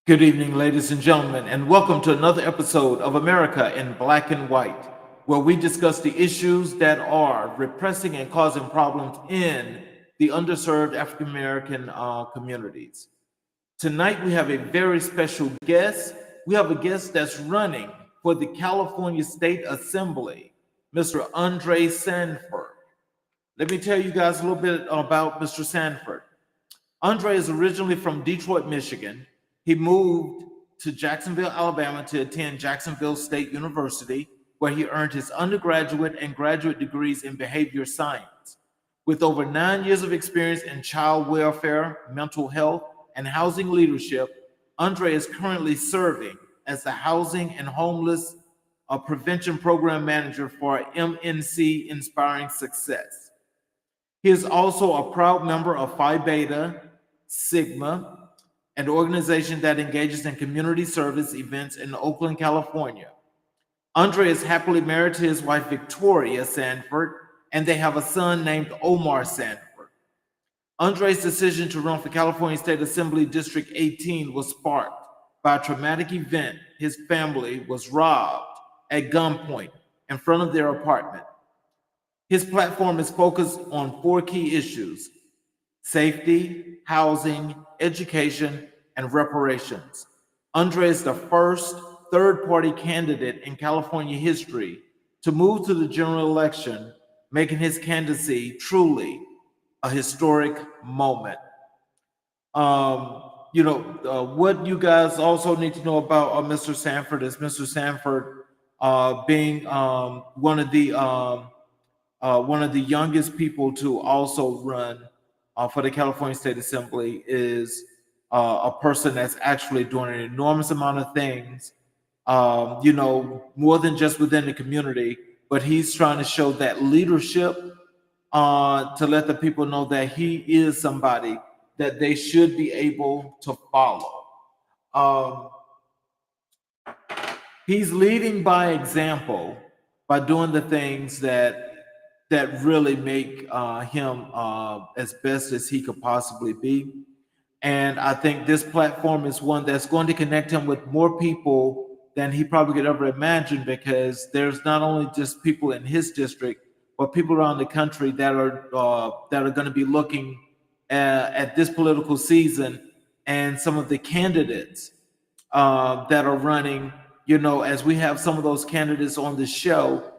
Good evening, ladies and gentlemen, and welcome to another episode of America in Black and White, where we discuss the issues that are repressing and causing problems in the underserved African American communities. Tonight, we have a very special guest. We have a guest that's running for the California State Assembly, Mr. Andre Sandford. Let me tell you guys a little bit about Mr. Sandford. Andre is originally from Detroit, Michigan. He moved to Jacksonville, Alabama to attend Jacksonville State University, where he earned his undergraduate and graduate degrees in behavior science. With over 9 years of experience in child welfare, mental health, and housing leadership, Andre is currently serving as the Housing and Homeless Prevention Program Manager for MNC Inspiring Success. He is also a proud member of Phi Beta Sigma, an organization that engages in community service events in Oakland, California. Andre is happily married to his wife, Victoria Sandford, and they have a son named Omar Sandford. Andre's decision to run for California State Assembly District 18 was sparked by a traumatic event. His family was robbed at gunpoint in front of their apartment. His platform is focused on four key issues: safety, housing, education, and reparations. Andre is the first third party candidate in California history to move to the general election, making his candidacy truly a historic moment. What you guys also need to know about Mr. Sanford is Mr. Sanford being one of the youngest people to also run for the California State Assembly is a person that's actually doing an enormous amount of things, more than just within the community, but he's trying to show that leadership to let the people know that he is somebody that they should be able to follow. Um, he's leading by example by doing the things that really make him as best as he could possibly be. And I think this platform is one that's going to connect him with more people than he probably could ever imagine, because there's not only just people in his district, but people around the country that are going to be looking at this political season and some of the candidates that are running. As we have some of those candidates on the show,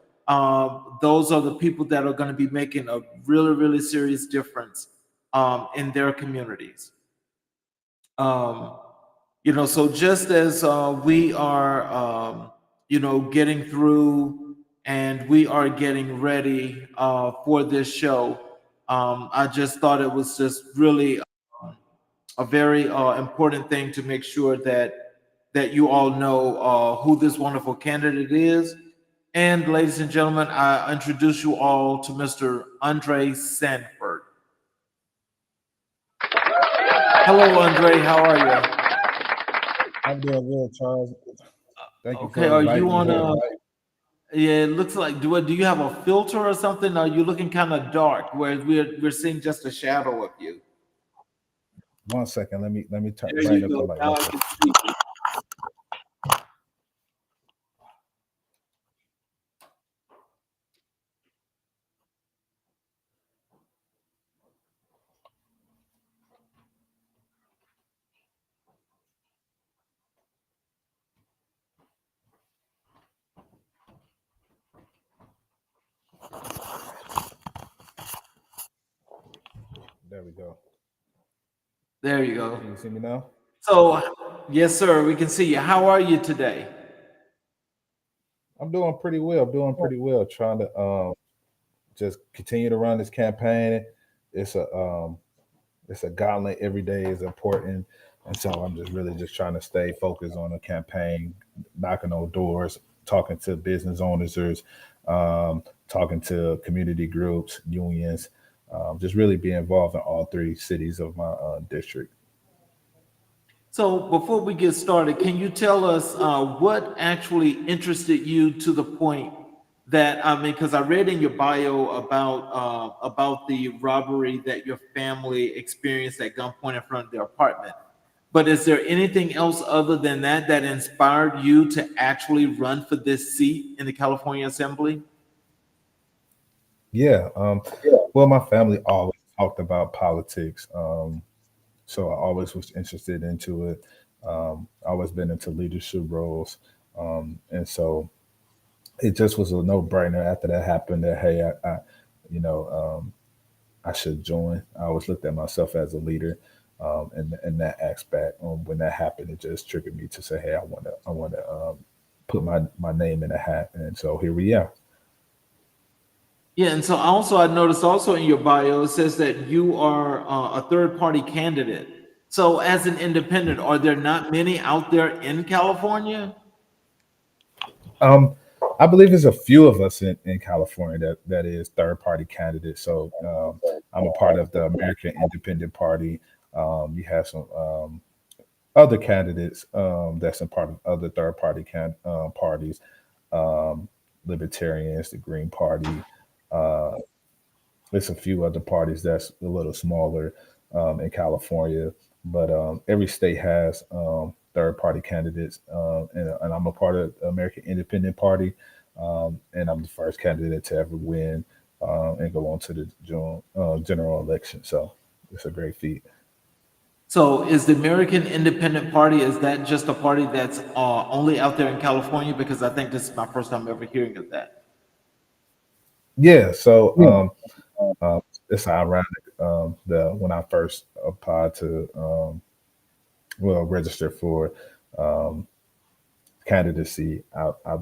those are the people that are going to be making a really, really serious difference in their communities. So just as we are, getting through and we are getting ready for this show, I just thought it was just really a very important thing to make sure that you all know who this wonderful candidate is. And ladies and gentlemen, I introduce you all to Mr. Andre Sandford. Hello, Andre. How are you? I'm doing good, Charles. Thank you Okay, for are you inviting me on here a? tonight. Yeah, it looks like. Do you have a filter or something? Are you looking kind of dark, where we're seeing just a shadow of you? 1 second. Let me There brighten you up the go. light. Now One I second. can see you. There we go. There you go. Can you see me now? So, yes, sir, we can see you. How are you today? I'm doing pretty well. I'm doing pretty well. Trying to just continue to run this campaign. It's a um it's a gauntlet. Every day is important, and so I'm just really just trying to stay focused on the campaign, knocking on doors, talking to business owners, talking to community groups, unions, just really be involved in all three cities of my district. So, before we get started, can you tell us what actually interested you to the point that, I mean, because I read in your bio about the robbery that your family experienced at gunpoint in front of their apartment. But is there anything else other than that that inspired you to actually run for this seat in the California Assembly? Yeah. Well, my family always talked about politics. So I always was interested into it. Always been into leadership roles. And so it just was a no brainer after that happened that, hey, you know, I should join. I always looked at myself as a leader. In that aspect, when that happened, it just triggered me to say, "Hey, I want to put my name in a hat." And so here we are. Yeah, and so also I noticed also in your bio it says that you are a third party candidate. So as an independent, are there not many out there in California? Um, I believe there's a few of us in California that is third party candidates. So I'm a part of the American Independent Party. You have some other candidates that's a part of other third party parties, um, Libertarians, the Green Party. Uh, there's a few other parties that's a little smaller in California, but every state has third party candidates, and I'm a part of the American Independent Party, and I'm the first candidate to ever win and go on to the general election. So it's a great feat. So is the American Independent Party, is that just a party that's only out there in California? Because I think this is my first time ever hearing of that. Yeah, so uh, it's ironic that when I first applied to register for um, candidacy, I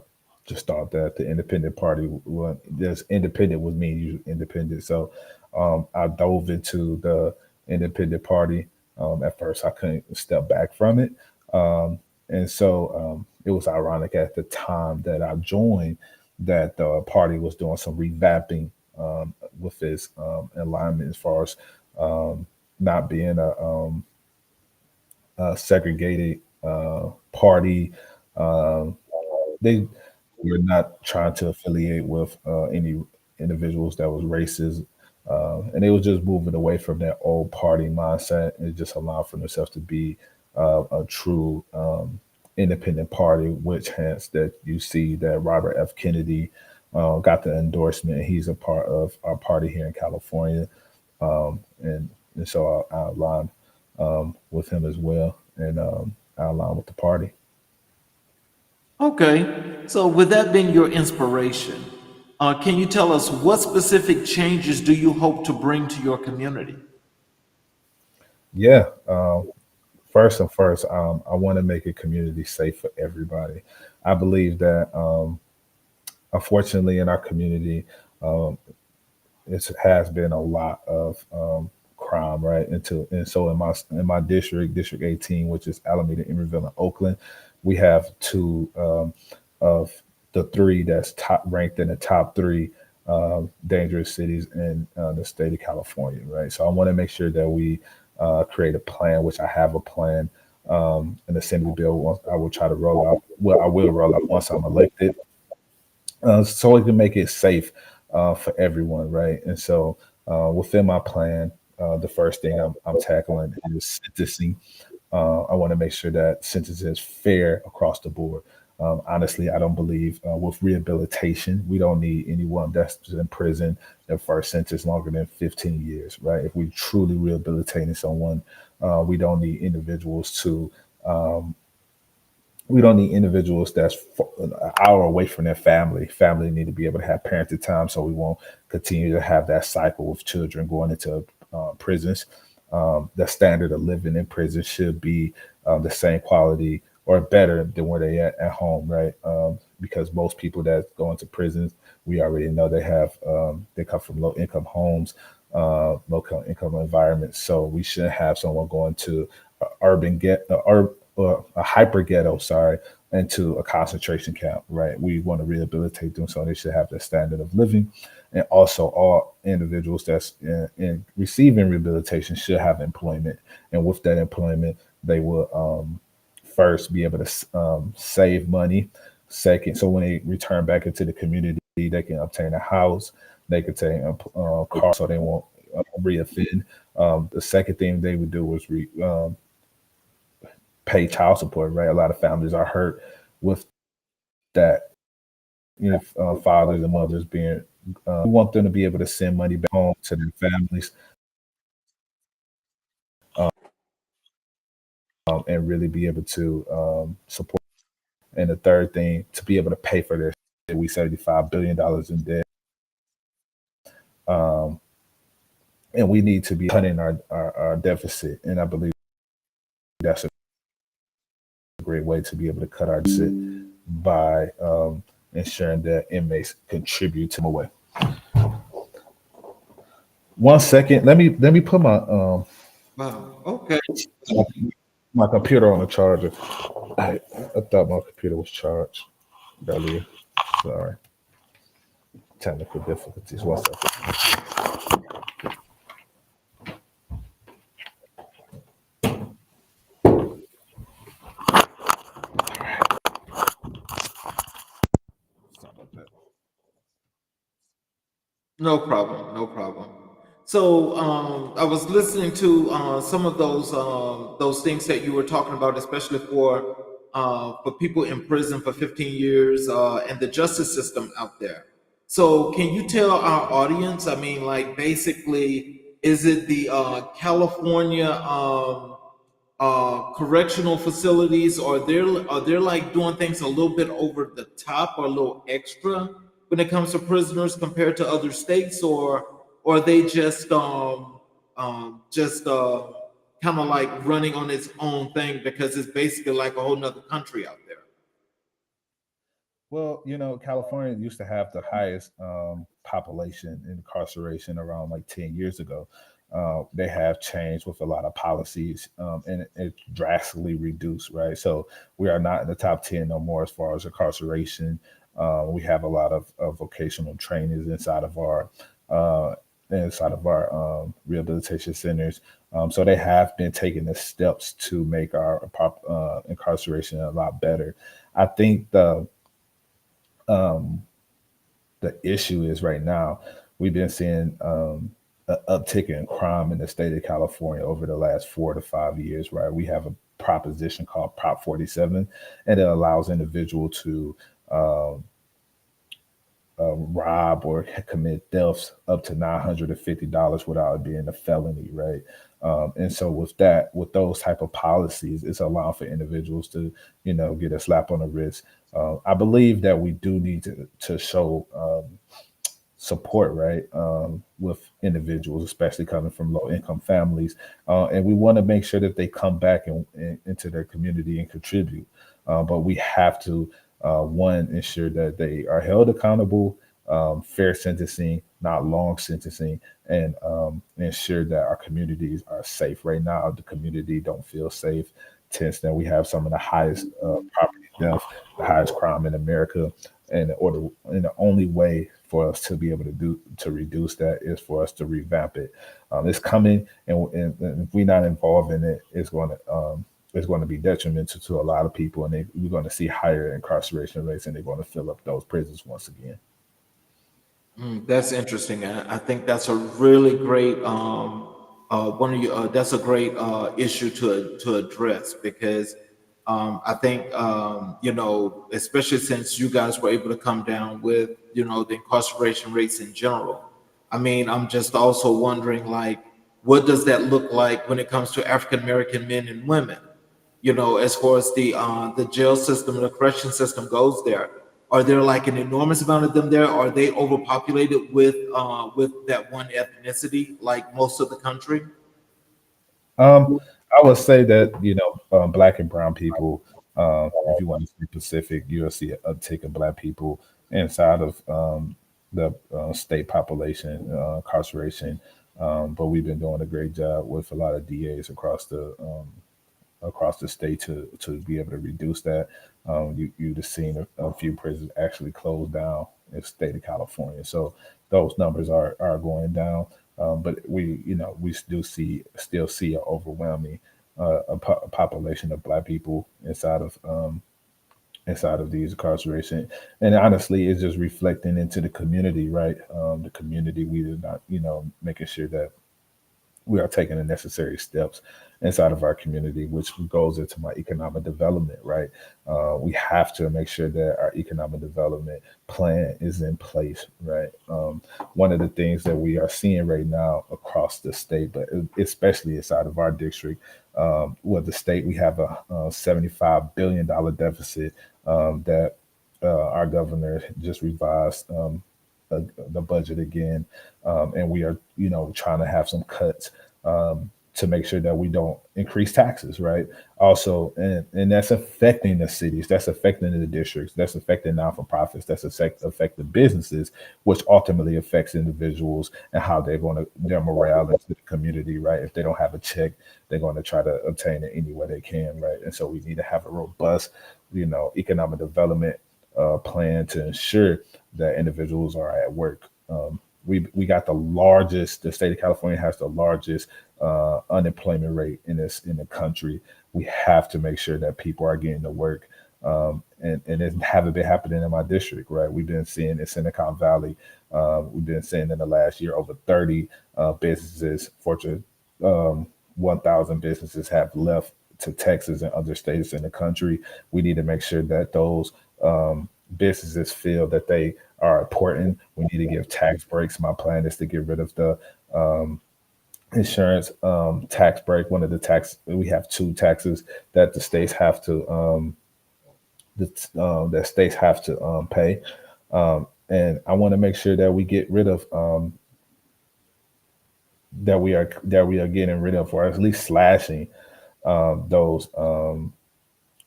just thought that the independent party was just independent was me, you independent. So I dove into the independent party. At first, I couldn't step back from it. And so it was ironic at the time that I joined that the party was doing some revamping with its alignment as far as um, not being a segregated party. Um, they were not trying to affiliate with any individuals that was racist, and they was just moving away from that old party mindset and just allowing for themselves to be a true independent party. Which hence that you see that Robert F. Kennedy got the endorsement. He's a part of our party here in California, and so I aligned with him as well, and I aligned with the party. Okay, so with that being your inspiration, can you tell us what specific changes do you hope to bring to your community? Yeah. First, I want to make a community safe for everybody. I believe that, unfortunately, in our community, um, it has been a lot of crime, right? And so in my district, District 18, which is Alameda, Emeryville, and Oakland, we have two of the three that's top ranked in the top three dangerous cities in the state of California, right? So I want to make sure that we create a plan, which I have a plan. An assembly bill I will try to roll out. Well, I will roll out once I'm elected, so we can make it safe for everyone, right? And so within my plan, the first thing I'm tackling is sentencing. I want to make sure that sentencing is fair across the board. Honestly, I don't believe with rehabilitation, we don't need anyone that's in prison their first sentence longer than 15 years, right? If we truly rehabilitating someone, we don't need individuals to um, we don't need individuals that's an hour away from their family. Family need to be able to have parenting time, so we won't continue to have that cycle of children going into prisons. The standard of living in prison should be the same quality or better than where they at home, right? Because most people that go into prisons, we already know they come from low income homes, low income environments. So we shouldn't have someone going to urban get a hyper ghetto, sorry, into a concentration camp, right? We want to rehabilitate them so they should have the standard of living. And also, all individuals that's in receiving rehabilitation should have employment. And with that employment, they will first be able to save money. Second, so when they return back into the community, they can obtain a house, they can take a car so they won't reoffend. The second thing they would do was pay child support, right? A lot of families are hurt with that. Fathers and mothers being, we want them to be able to send money back home to their families, um, and really be able to support. And the third thing, to be able to pay for their, we $75 billion in debt. Um, and we need to be cutting our deficit. And I believe that's a great way to be able to cut our deficit by ensuring that inmates contribute to my way. 1 second, let me put Wow. Okay. my computer on the charger. I thought my computer was charged earlier. Sorry, technical difficulties. 1 second. Sorry about that. No problem. No problem. So I was listening to some of those things that you were talking about, especially for people in prison for 15 years and the justice system out there. So can you tell our audience? I mean, like basically, is it the California correctional facilities, or they're like doing things a little bit over the top or a little extra when it comes to prisoners compared to other states, or are they just kind of like running on its own thing because it's basically like a whole nother country out there? Well, California used to have the highest population in incarceration around like 10 years ago. They have changed with a lot of policies, and it drastically reduced, right? So we are not in the top 10 no more as far as incarceration. We have a lot of vocational trainings uh, inside of our rehabilitation centers. So they have been taking the steps to make our incarceration a lot better. I think um, the issue is right now we've been seeing an uptick in crime in the state of California over the last 4 to 5 years. Right, we have a proposition called Prop 47, and it allows individual to um, rob or commit thefts up to $950 without it being a felony, right? And so with those type of policies, it's allowing for individuals to, get a slap on the wrist. I believe that we do need to show support, right, with individuals, especially coming from low income families. And we want to make sure that they come back into their community and contribute. But we have to, one, ensure that they are held accountable, fair sentencing, not long sentencing, and ensure that our communities are safe. Right now, the community don't feel safe. Since then, we have some of the highest property theft, the highest crime in America, and the only way for us to be able to reduce that is for us to revamp it. It's coming, and if we're not involved in it, it's going to be detrimental to a lot of people, and we're going to see higher incarceration rates, and they're going to fill up those prisons once again. That's interesting. I think that's a really great one of you. That's a great issue to address because I think especially since you guys were able to come down with the incarceration rates in general. I mean, I'm just also wondering like, what does that look like when it comes to African American men and women? As far as the jail system and the correction system goes there, are there like an enormous amount of them there? Are they overpopulated with that one ethnicity like most of the country? I would say that black and brown people. If you want to be specific, you'll see an uptick of black people inside of the state population incarceration. But we've been doing a great job with a lot of DAs across the state to be able to reduce that. You'd have seen a few prisons actually close down in the state of California. So those numbers are going down. But we still see an overwhelming a population of black people inside of these incarceration, and honestly, it's just reflecting into the community, right? The community, we are not making sure that we are taking the necessary steps inside of our community, which goes into my economic development, right? We have to make sure that our economic development plan is in place, right? One of the things that we are seeing right now across the state, but especially inside of our district, with the state, we have a $75 billion deficit that our governor just revised the budget again, and we are, trying to have some cuts to make sure that we don't increase taxes, right? Also, and that's affecting the cities, that's affecting the districts, that's affecting non for profits, that's affecting businesses, which ultimately affects individuals and how they're going to their morale into the community, right? If they don't have a check, they're going to try to obtain it any way they can, right? And so we need to have a robust, economic development plan to ensure that individuals are at work. We got the state of California has the largest unemployment rate in the country. We have to make sure that people are getting to work. And it haven't been happening in my district, right? We've been seeing in Silicon Valley. We've been seeing in the last year over 30 businesses, Fortune 1,000 businesses have left to Texas and other states in the country. We need to make sure that those businesses feel that they are important. We need to give tax breaks. My plan is to get rid of the insurance tax break. One of the tax we have two taxes that the states have to that states have to pay, and I want to make sure that we get rid of that we are getting rid of, or at least slashing those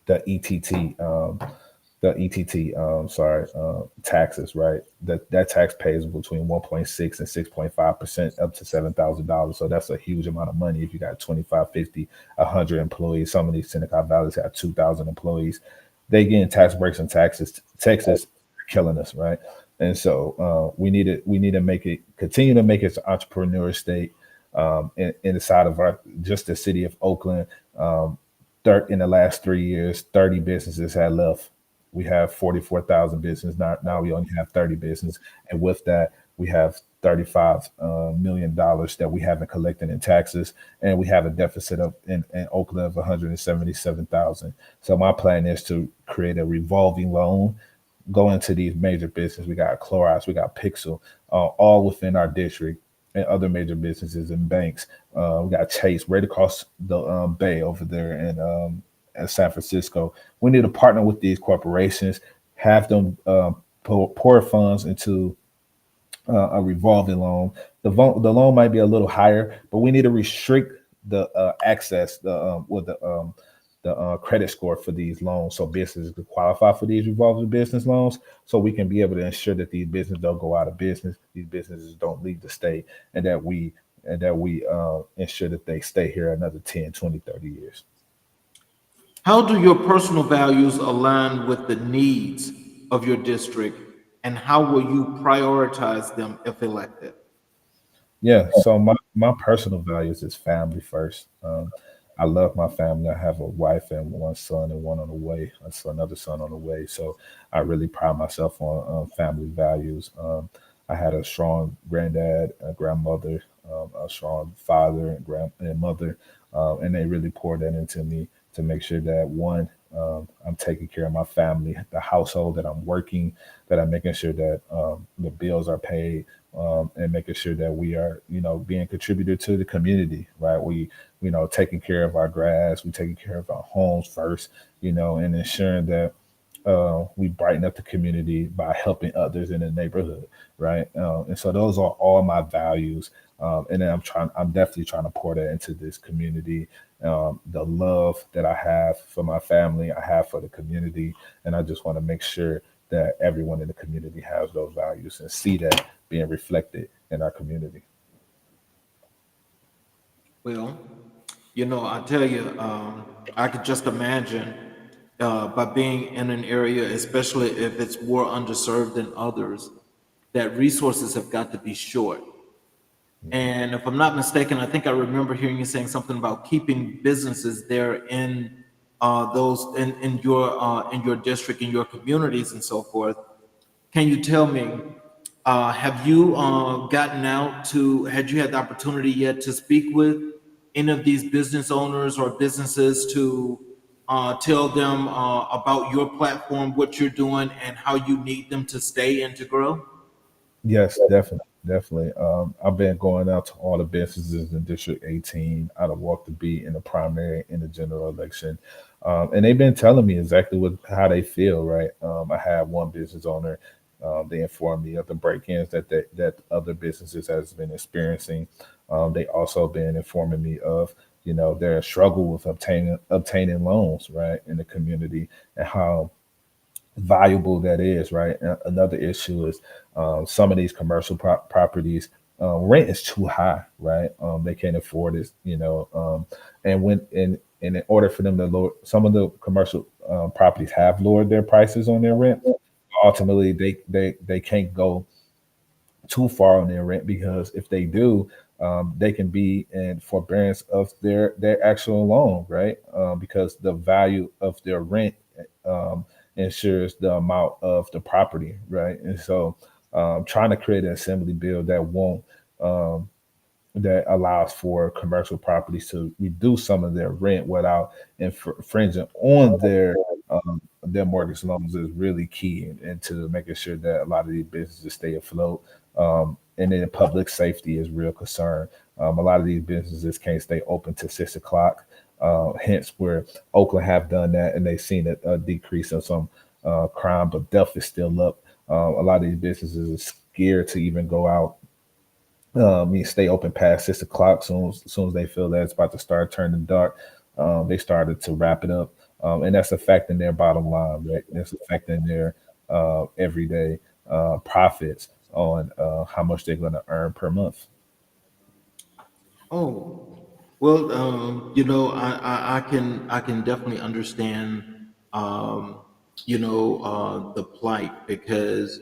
the ETT taxes, right? That tax pays between 1.6 and 6.5% up to $7,000. So that's a huge amount of money. If you got 25, 50, 100 employees, some of these Seneca Valleys have 2,000 employees. They getting tax breaks and taxes. Texas killing us, right? And so we need to make it continue to make it an entrepreneur state in the side of our just the city of Oakland. In the last 3 years, 30 businesses had left. We have 44,000 business. Now we only have 30 business. And with that, we have $35 million that we haven't collected in taxes. And we have a deficit in Oakland of 177,000. So my plan is to create a revolving loan, go into these major businesses. We got Clorox, we got Pixel, all within our district, and other major businesses and banks. We got Chase right across the bay over there in San Francisco. We need to partner with these corporations, have them pour funds into a revolving loan. The loan might be a little higher, but we need to restrict the access, the credit score for these loans, so businesses can qualify for these revolving business loans, so we can be able to ensure that these businesses don't go out of business, these businesses don't leave the state, and that we ensure that they stay here another 10, 20, 30 years. How do your personal values align with the needs of your district, and how will you prioritize them if elected? Yeah, so my personal values is family first. I love my family. I have a wife and one son and one on the way, another son on the way. So I really pride myself on family values. I had a strong granddad, a grandmother, a strong father and mother, and they really poured that into me to make sure that one, I'm taking care of my family, the household, that I'm working, that I'm making sure that the bills are paid, and making sure that we are, being contributor to the community, right? Taking care of our grass, we taking care of our homes first, and ensuring that we brighten up the community by helping others in the neighborhood, right? And so those are all my values, and then I'm definitely trying to pour that into this community. The love that I have for my family, I have for the community, and I just want to make sure that everyone in the community has those values and see that being reflected in our community. Well, I tell you, I could just imagine by being in an area, especially if it's more underserved than others, that resources have got to be short. Mhm. And if I'm not mistaken, I think I remember hearing you saying something about keeping businesses there in those in your district, in your communities, and so forth. Can you tell me, have you gotten out to? Had you had the opportunity yet to speak with any of these business owners or businesses to tell them about your platform, what you're doing, and how you need them to stay and to grow? Yes, definitely, definitely. I've been going out to all the businesses in District 18. I'd have walked the beat in the primary in the general election, and they've been telling me exactly what how they feel. Right. I had one business owner. They informed me of the break-ins that other businesses has been experiencing. They also been informing me of their struggle with obtaining loans right in the community and how valuable that is, right? Another issue is some of these commercial properties, rent is too high, right? They can't afford it, and in order for them to lower, some of the commercial properties have lowered their prices on their rent. Ultimately, they can't go too far on their rent because if they do, they can be in forbearance of their actual loan, right? Because the value of their rent um, ensures the amount of the property, right? And so, trying to create an assembly bill um, that allows for commercial properties to reduce some of their rent without infringing on their mortgage loans is really key into making sure that a lot of these businesses stay afloat. And then public safety is real concern. A lot of these businesses can't stay open to 6 o'clock. Hence, where Oakland have done that, and they've seen a decrease in some crime, but death is still up. A lot of these businesses are scared to even go out. Stay open past 6 o'clock. Soon as they feel that it's about to start turning dark, they started to wrap it up, and that's affecting their bottom line. Right, that's affecting their everyday profits on how much they're going to earn per month. Oh, well, I can definitely understand, um, the plight because,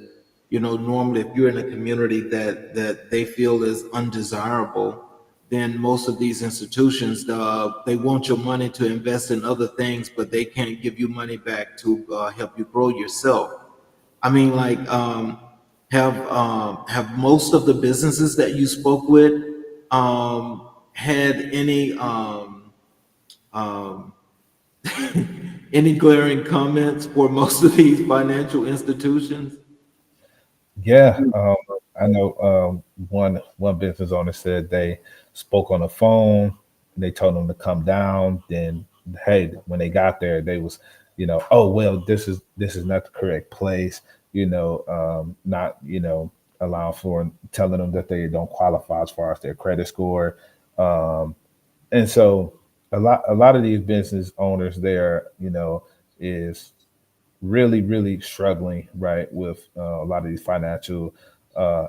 normally if you're in a community that they feel is undesirable, then most of these institutions, they want your money to invest in other things, but they can't give you money back to help you grow yourself. I mean, like, have most of the businesses that you spoke with had any um, any glaring comments for most of these financial institutions? Yeah, I know one business owner said they spoke on the phone. They told them to come down. Then, hey, when they got there, they was, oh well, this is not the correct place. Not allowing for telling them that they don't qualify as far as their credit score. Um, and so a lot of these business owners there, is really struggling right with a lot of these financial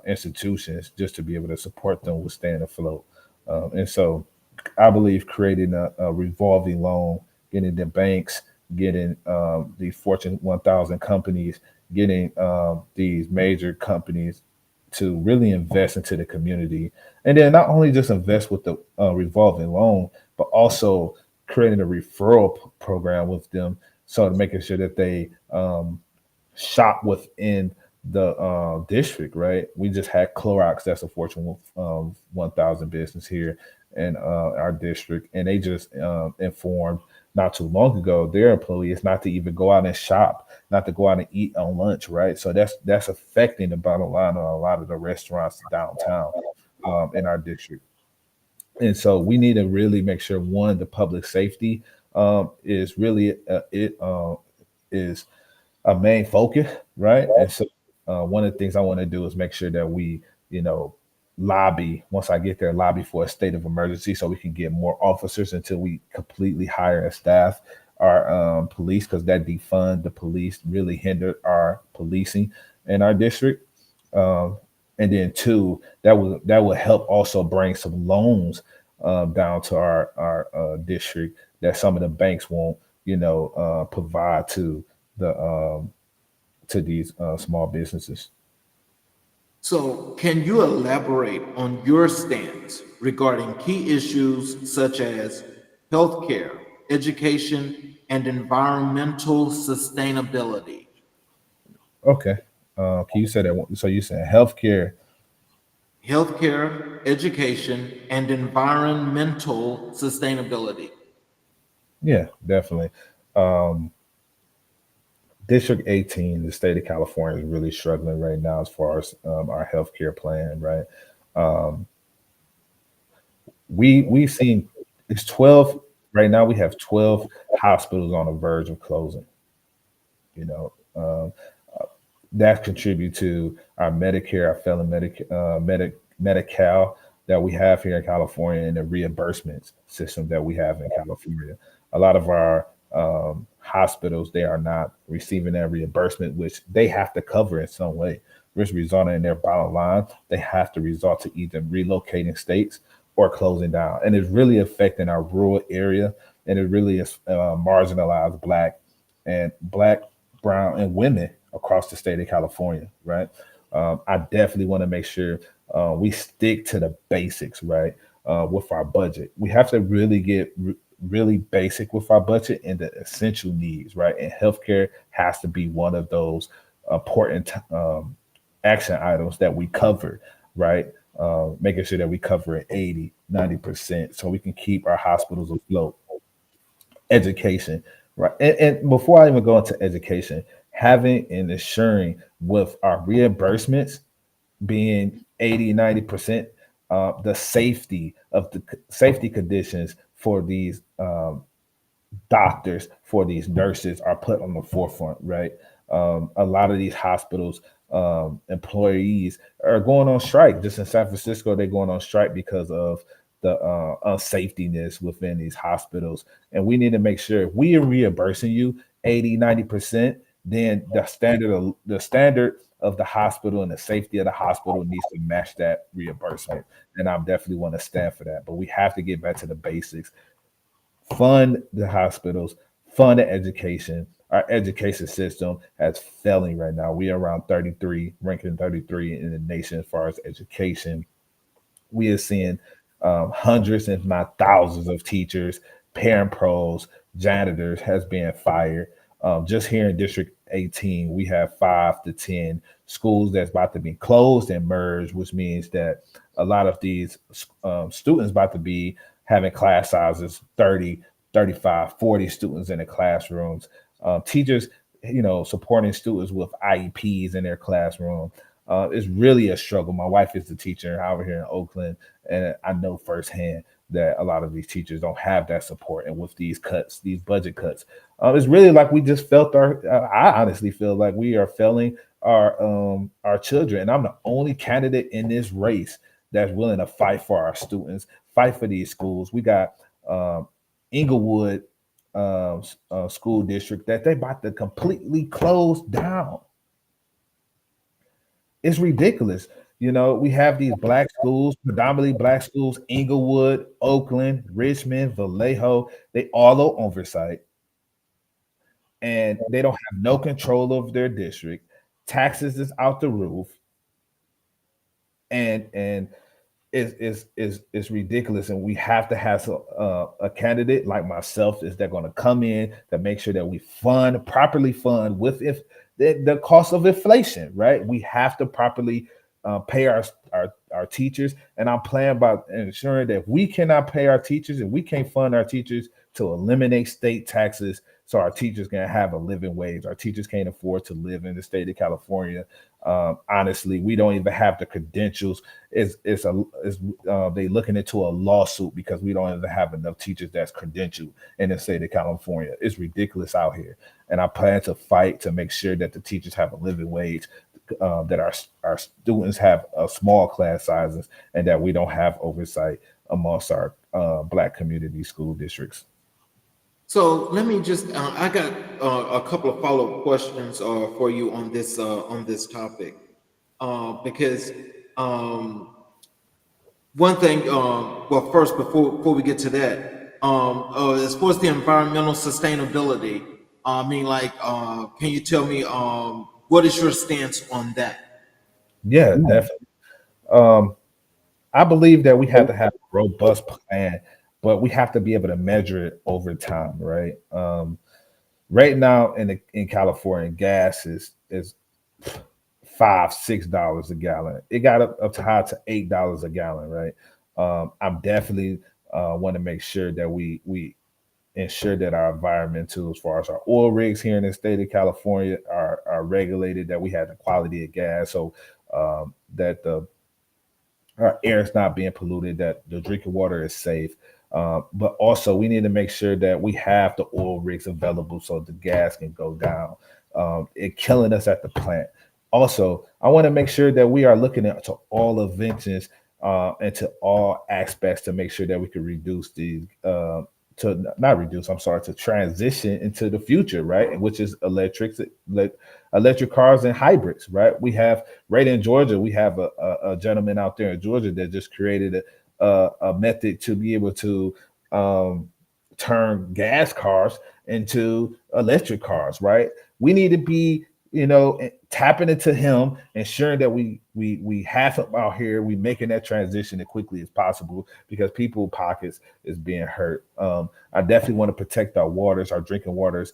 institutions just to be able to support them with staying afloat. And so I believe creating a revolving loan, getting the banks, getting the Fortune 1000 companies, getting these major companies to really invest into the community, and then not only just invest with the revolving loan, but also creating a referral program with them, so to making sure that they shop within the district. Right, we just had Clorox, that's a Fortune 1000 business here in our district, and they just informed not too long ago their employees not to even go out and shop, not to go out and eat on lunch. Right, so that's affecting the bottom line on a lot of the restaurants downtown in our district. And so we need to really make sure, one, the public safety is really it is a main focus, right? And so one of the things I want to do is make sure that we, you know, lobby, once I get there, lobby for a state of emergency so we can get more officers until we completely hire and staff our police, because that defund the police really hindered our policing in our district. Um, and then two, that will help also bring some loans down to our district that some of the banks won't, provide to these small businesses. So, can you elaborate on your stance regarding key issues such as healthcare, education, and environmental sustainability? Okay. Can you say that? So you said healthcare, healthcare, education, and environmental sustainability. Yeah, definitely. Um, District 18, the state of California, is really struggling right now as far as our healthcare plan, right? Um, we've seen it's 12 right now. We have 12 hospitals on the verge of closing. You know, that contribute to our Medicare, our felon Medi-Cal that we have here in California, and the reimbursements system that we have in California. A lot of our hospitals, they are not receiving that reimbursement, which they have to cover in some way, which resulting in their bottom line. They have to resort to either relocating states or closing down, and it's really affecting our rural area, and it really is marginalized black, brown, and women across the state of California, right? I definitely want to make sure we stick to the basics, right? With our budget, we have to really get really basic with our budget and the essential needs, right? And healthcare has to be one of those important action items that we cover, right? Making sure that we cover it 80, 90% so we can keep our hospitals afloat. Education, right? And before I even go into education, having and assuring with our reimbursements being 80, 90%, the safety of the safety conditions for these doctors, for these nurses are put on the forefront, right? A lot of these hospitals employees are going on strike. Just in San Francisco, they're going on strike because of the unsafetyness within these hospitals. And we need to make sure if we are reimbursing you 80, 90%, then the standard of the hospital and the safety of the hospital needs to match that reimbursement. And I definitely want to stand for that. But we have to get back to the basics, fund the hospitals, fund the education. Our education system is failing right now. We are around 33, ranking 33 in the nation as far as education. We are seeing hundreds, if not thousands, of teachers, parent pros, janitors has been fired. Just here in District 18, we have 5 to 10 schools that's about to be closed and merged, which means that a lot of these students about to be having class sizes 30, 35, 40 students in the classrooms. Teachers, supporting students with IEPs in their classroom. It's really a struggle. My wife is a teacher over here in Oakland, and I know firsthand that a lot of these teachers don't have that support. And with these cuts, these budget cuts, it's really like we just felt our. I honestly feel like we are failing our children. And I'm the only candidate in this race that's willing to fight for our students, fight for these schools. We got Inglewood school district that they about to completely close down. It's ridiculous. We have these black schools, predominantly black schools, Inglewood, Oakland, Richmond, Vallejo. They all are oversight, and they don't have no control over their district. Taxes is out the roof, and is ridiculous, and we have to have a candidate like myself is that going to come in to make sure that we properly fund with if the cost of inflation, right? We have to properly pay our teachers, and I'm planning about ensuring that if we cannot pay our teachers and we can't fund our teachers, to eliminate state taxes so our teachers can have a living wage. Our teachers can't afford to live in the state of California. Honestly, we don't even have the credentials. They looking into a lawsuit because we don't even have enough teachers that's credentialed in the state of California. It's ridiculous out here, and I plan to fight to make sure that the teachers have a living wage, that our students have small class sizes, and that we don't have oversight amongst our black community school districts. So let me just, I got a couple of follow up questions for you on this topic, because um, one thing, well, first before we get to that, as far as the environmental sustainability, I mean, like, can you tell me what is your stance on that? Yeah, definitely. Um, I believe that we have to have a robust plan, but we have to be able to measure it over time, right? Right now in California, gas is $5, $6 a gallon. It got up to high to $8 a gallon, right? I'm definitely want to make sure that we ensure that our environmental, as far as our oil rigs here in the state of California, are regulated, that we have the quality of gas, so that the our air is not being polluted, that the drinking water is safe. But also, we need to make sure that we have the oil rigs available so the gas can go down. It killing us at the plant. Also, I want to make sure that we are looking into all inventions and to all aspects to make sure that we can reduce these. To not reduce, I'm sorry, to transition into the future, right? Which is electric cars and hybrids, right? We have right in Georgia, we have a gentleman out there in Georgia that just created a method to be able to um, turn gas cars into electric cars, right? We need to be, tapping into him, ensuring that we have him out here, we making that transition as quickly as possible because people pockets is being hurt. I definitely want to protect our waters, our drinking waters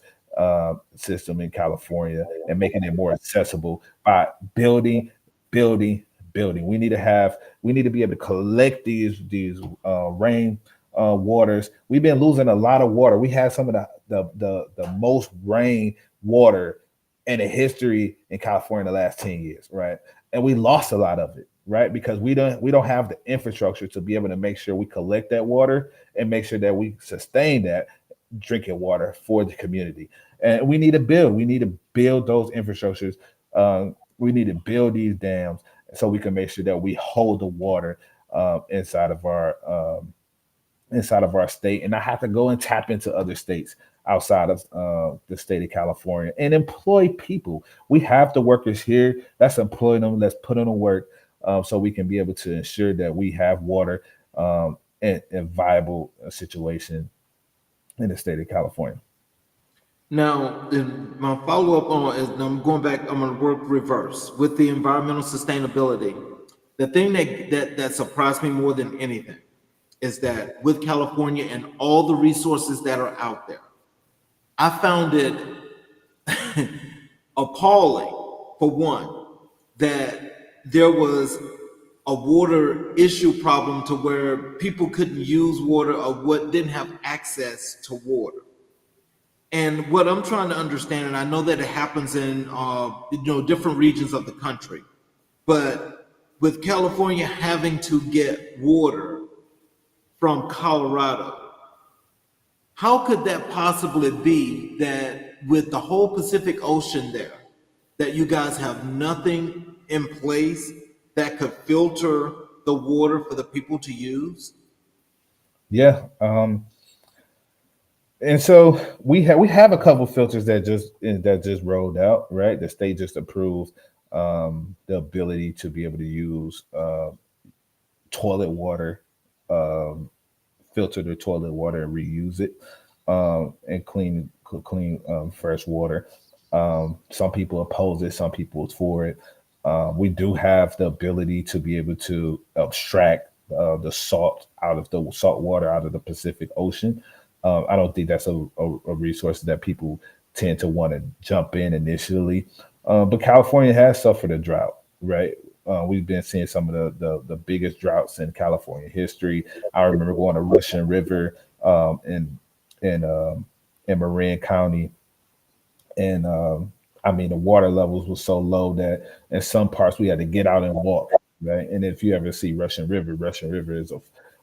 system in California, and making it more accessible by building, building. We need to be able to collect these rain waters. We've been losing a lot of water. We had some of the most rain water in the history in California in the last 10 years, right? And we lost a lot of it, right? Because we don't have the infrastructure to be able to make sure we collect that water and make sure that we sustain that drinking water for the community. And we need to build. We need to build those infrastructures. We need to build these dams so we can make sure that we hold the water inside of our state, and I have to go and tap into other states outside of the state of California and employ people. We have the workers here. Let's employ them. Let's put them to work so we can be able to ensure that we have water and viable situation in the state of California. Now, my follow up on is I'm going back. I'm going to work reverse with the environmental sustainability. The thing that surprised me more than anything is that with California and all the resources that are out there, I found it appalling, for one, that there was a water issue problem to where people couldn't use water or what didn't have access to water. And what I'm trying to understand, and I know that it happens in different regions of the country, but with California having to get water from Colorado, how could that possibly be that with the whole Pacific Ocean there, that you guys have nothing in place that could filter the water for the people to use? Yeah. And so we have a couple filters that just rolled out, right? The state just approved the ability to be able to use toilet water, um, filter the toilet water and reuse it, and clean fresh water. Some people oppose it, some people is for it. We do have the ability to be able to extract the salt out of the salt water out of the Pacific Ocean. I don't think that's a resource that people tend to want to jump in initially. But California has suffered a drought, right? We've been seeing some of the biggest droughts in California history. I remember going to Russian River in in Marin County, and I mean the water levels were so low that in some parts we had to get out and walk, right? And if you ever see Russian River is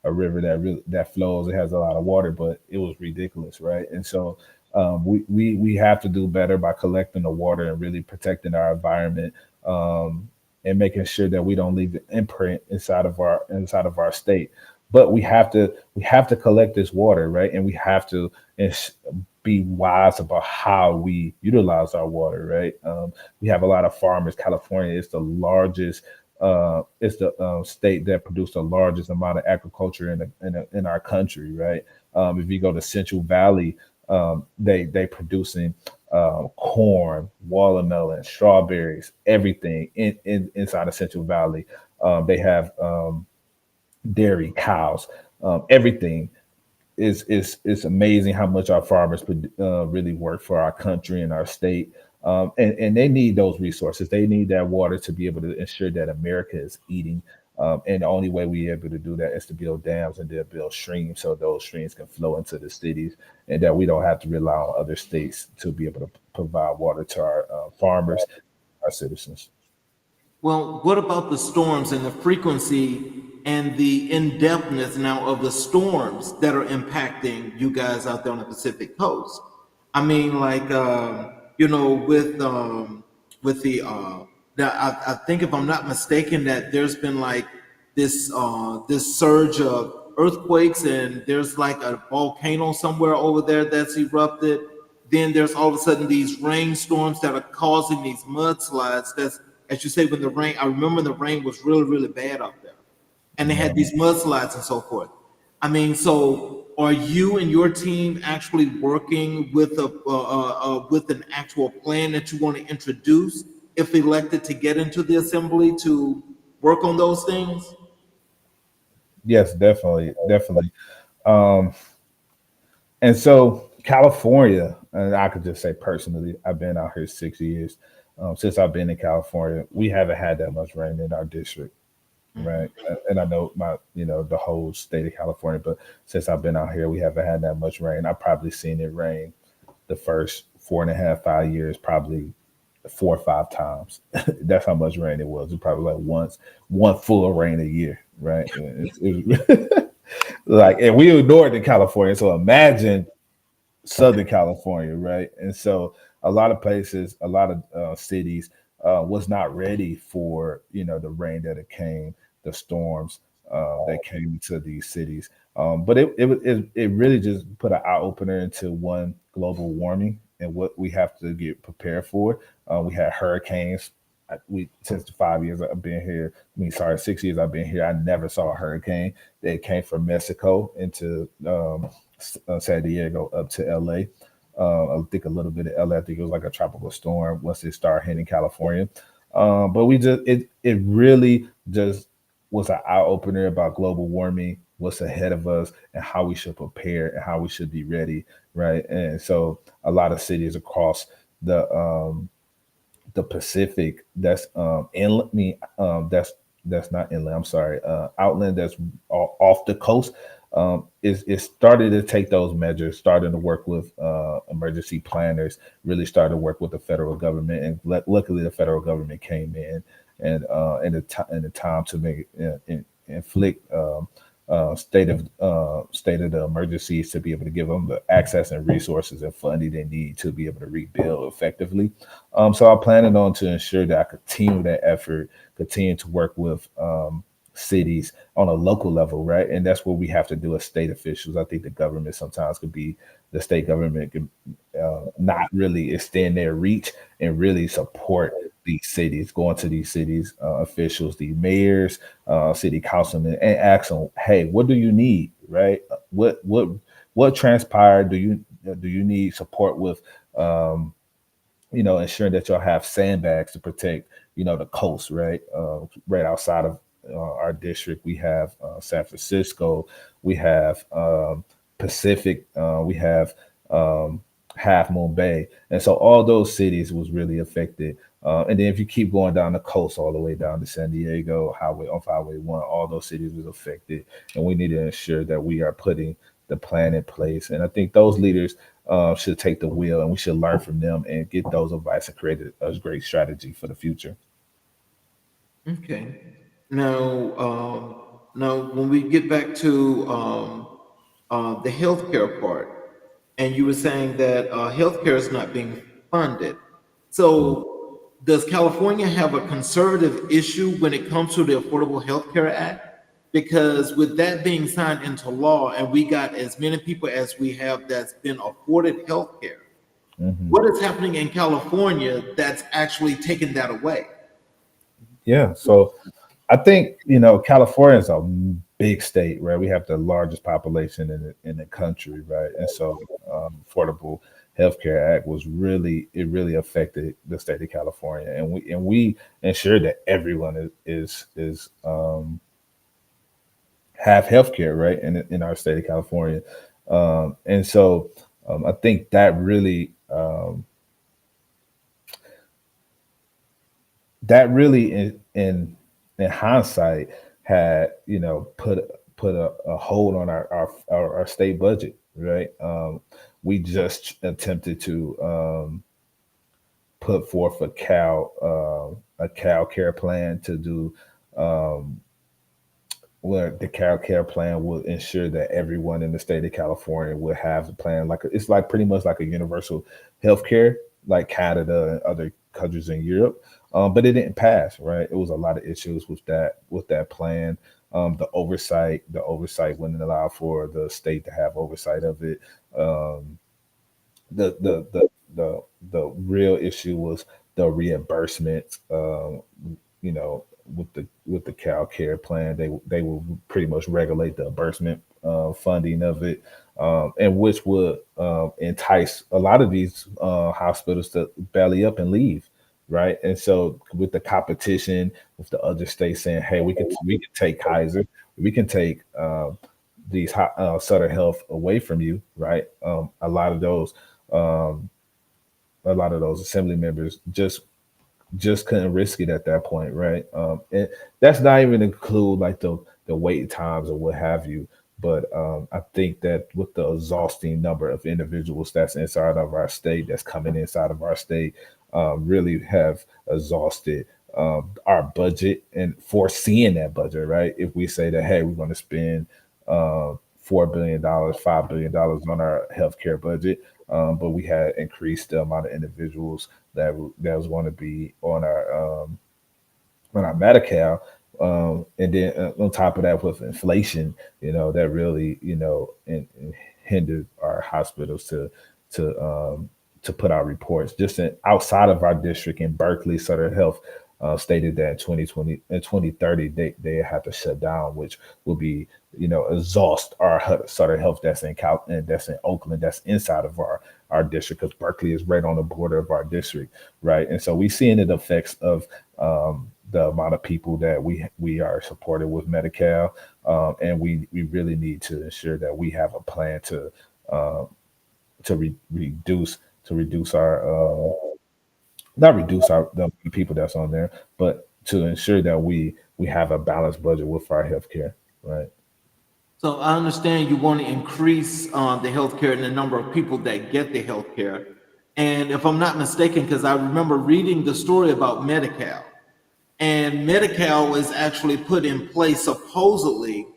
a river that flows. It has a lot of water, but it was ridiculous, right? And so we have to do better by collecting the water and really protecting our environment, and making sure that we don't leave an imprint inside of our state. But we have to collect this water, right? And we have to ins- be wise about how we utilize our water, right? We have a lot of farmers. California is the largest. It's the state that produced the largest amount of agriculture in our country, right? If you go to Central Valley, they producing corn, watermelon, strawberries, everything inside of Central Valley. They have dairy, cows, everything is amazing how much our farmers really work for our country and our state. And they need those resources. They need that water to be able to ensure that America is eating. And the only way we're able to do that is to build dams and then build streams so those streams can flow into the cities and that we don't have to rely on other states to be able to provide water to our farmers, our citizens. Well, what about the storms and the frequency and the in-depthness now of the storms that are impacting you guys out there on the Pacific Coast? I mean, like with I think if I'm not mistaken, that there's been like this surge of earthquakes, and there's like a volcano somewhere over there that's erupted. Then there's all of a sudden these rainstorms that are causing these mudslides. That's, as you say, when the rain. I remember the rain was really really bad up there, and they had Yeah. these mudslides and so forth. I mean, so are you and your team actually working with an actual plan that you want to introduce if elected to get into the assembly to work on those things? Yes, definitely, definitely. Um, and so California, and I could just say personally, I've been out here 6 years. Since I've been in California, we haven't had that much rain in our district, right? And I know the whole state of California, but since I've been out here, we haven't had that much rain. I've probably seen it rain the first 4.5, 5 years, probably 4 or 5 times. That's how much rain it was. It probably like one full of rain a year, right? Like, and we ignored in California. So imagine Southern California, right? And so a lot of places, a lot of cities was not ready for the rain that it came, the storms that came into these cities. But it really just put an eye opener into one global warming and what we have to get prepared for. We had hurricanes. We since the 5 years I've been here, I mean, sorry, 6 years I've been here, I never saw a hurricane that came from Mexico into San Diego up to LA. I think a little bit of LA. I think it was like a tropical storm once it started hitting California. But it really just was an eye opener about global warming, what's ahead of us, and how we should prepare and how we should be ready, right? And so a lot of cities across the the Pacific that's inland. I mean, that's not inland. I'm sorry, outland. That's off the coast. Is started to take those measures, starting to work with emergency planners, really started to work with the federal government, and luckily the federal government came in and in the time to make inflict state of the emergencies to be able to give them the access and resources and funding they need to be able to rebuild effectively. So I'm planning on to ensure that I continue that effort, continue to work with cities on a local level, right? And that's what we have to do as state officials. I think the government sometimes could be the state government can not really extend their reach and really support these cities, going to these cities officials, the mayors, city councilmen, and ask them, hey, what do you need, right? What transpired? Do you need support with ensuring that y'all have sandbags to protect, the coast, right? Right outside of our district, we have San Francisco, we have Pacific, we have um, Half Moon Bay, and so all those cities was really affected. And then if you keep going down the coast all the way down to San Diego, highway off Highway 1, all those cities was affected, and we need to ensure that we are putting the plan in place. And I think those leaders should take the wheel, and we should learn from them and get those advice and create a great strategy for the future. Okay. Now, when we get back to the healthcare part, and you were saying that healthcare is not being funded. Mm. So, does California have a conservative issue when it comes to the Affordable Health Care Act? Because with that being signed into law, and we got as many people as we have that's been afforded health care, Mhm. what is happening in California that's actually taking that away? Yeah. So I think California is a big state, right? We have the largest population in the country, right? And so Affordable Healthcare Act really affected the state of California, and we ensure that everyone is have healthcare, right? In our state of California, and so I think that really that really in hindsight had put a hold on our state budget, right? We just attempted to put forth a cow care plan to do um, where the Cal Care plan will ensure that everyone in the state of California will have a plan. It's like pretty much like a universal health care, like Canada and other countries in Europe. But it didn't pass, right? It was a lot of issues with that plan. The oversight wouldn't allow for the state to have oversight of it. Um, the the the the real issue was the reimbursement. You know, with the Cal Care plan, they will pretty much regulate the reimbursement funding of it, and which would entice a lot of these hospitals to belly up and leave. Right, and so with the competition, with the other states saying, "Hey, we can take Kaiser, we can take Sutter Health away from you," right? Um, a lot of those assembly members just couldn't risk it at that point, right? And that's not even include like the wait times or what have you. But I think that with the exhausting number of individuals that's inside of our state, that's coming inside of our state, really have exhausted our budget and foreseeing that budget, right? If we say that, hey, we're going to spend $4 billion, $5 billion on our healthcare budget, but we had increased the amount of individuals that was going to be on our Medi-Cal. And then on top of that, with inflation, that really, hindered our hospitals to to put out reports. Outside of our district in Berkeley, Sutter Health stated that in 2020 and 2030 they have to shut down, which will be exhaust our Sutter Health that's in and that's in Oakland, that's inside of our district, because Berkeley is right on the border of our district, right? And so we seeing the effects of the amount of people that we are supported with Medi-Cal, and we really need to ensure that we have a plan uh, to reduce our not reduce our the people that's on there, but to ensure that we have a balanced budget with our healthcare, right? So I understand you want to increase the healthcare and the number of people that get the healthcare. And if I'm not mistaken, because I remember reading the story about Medi-Cal, and Medi-Cal was actually put in place supposedly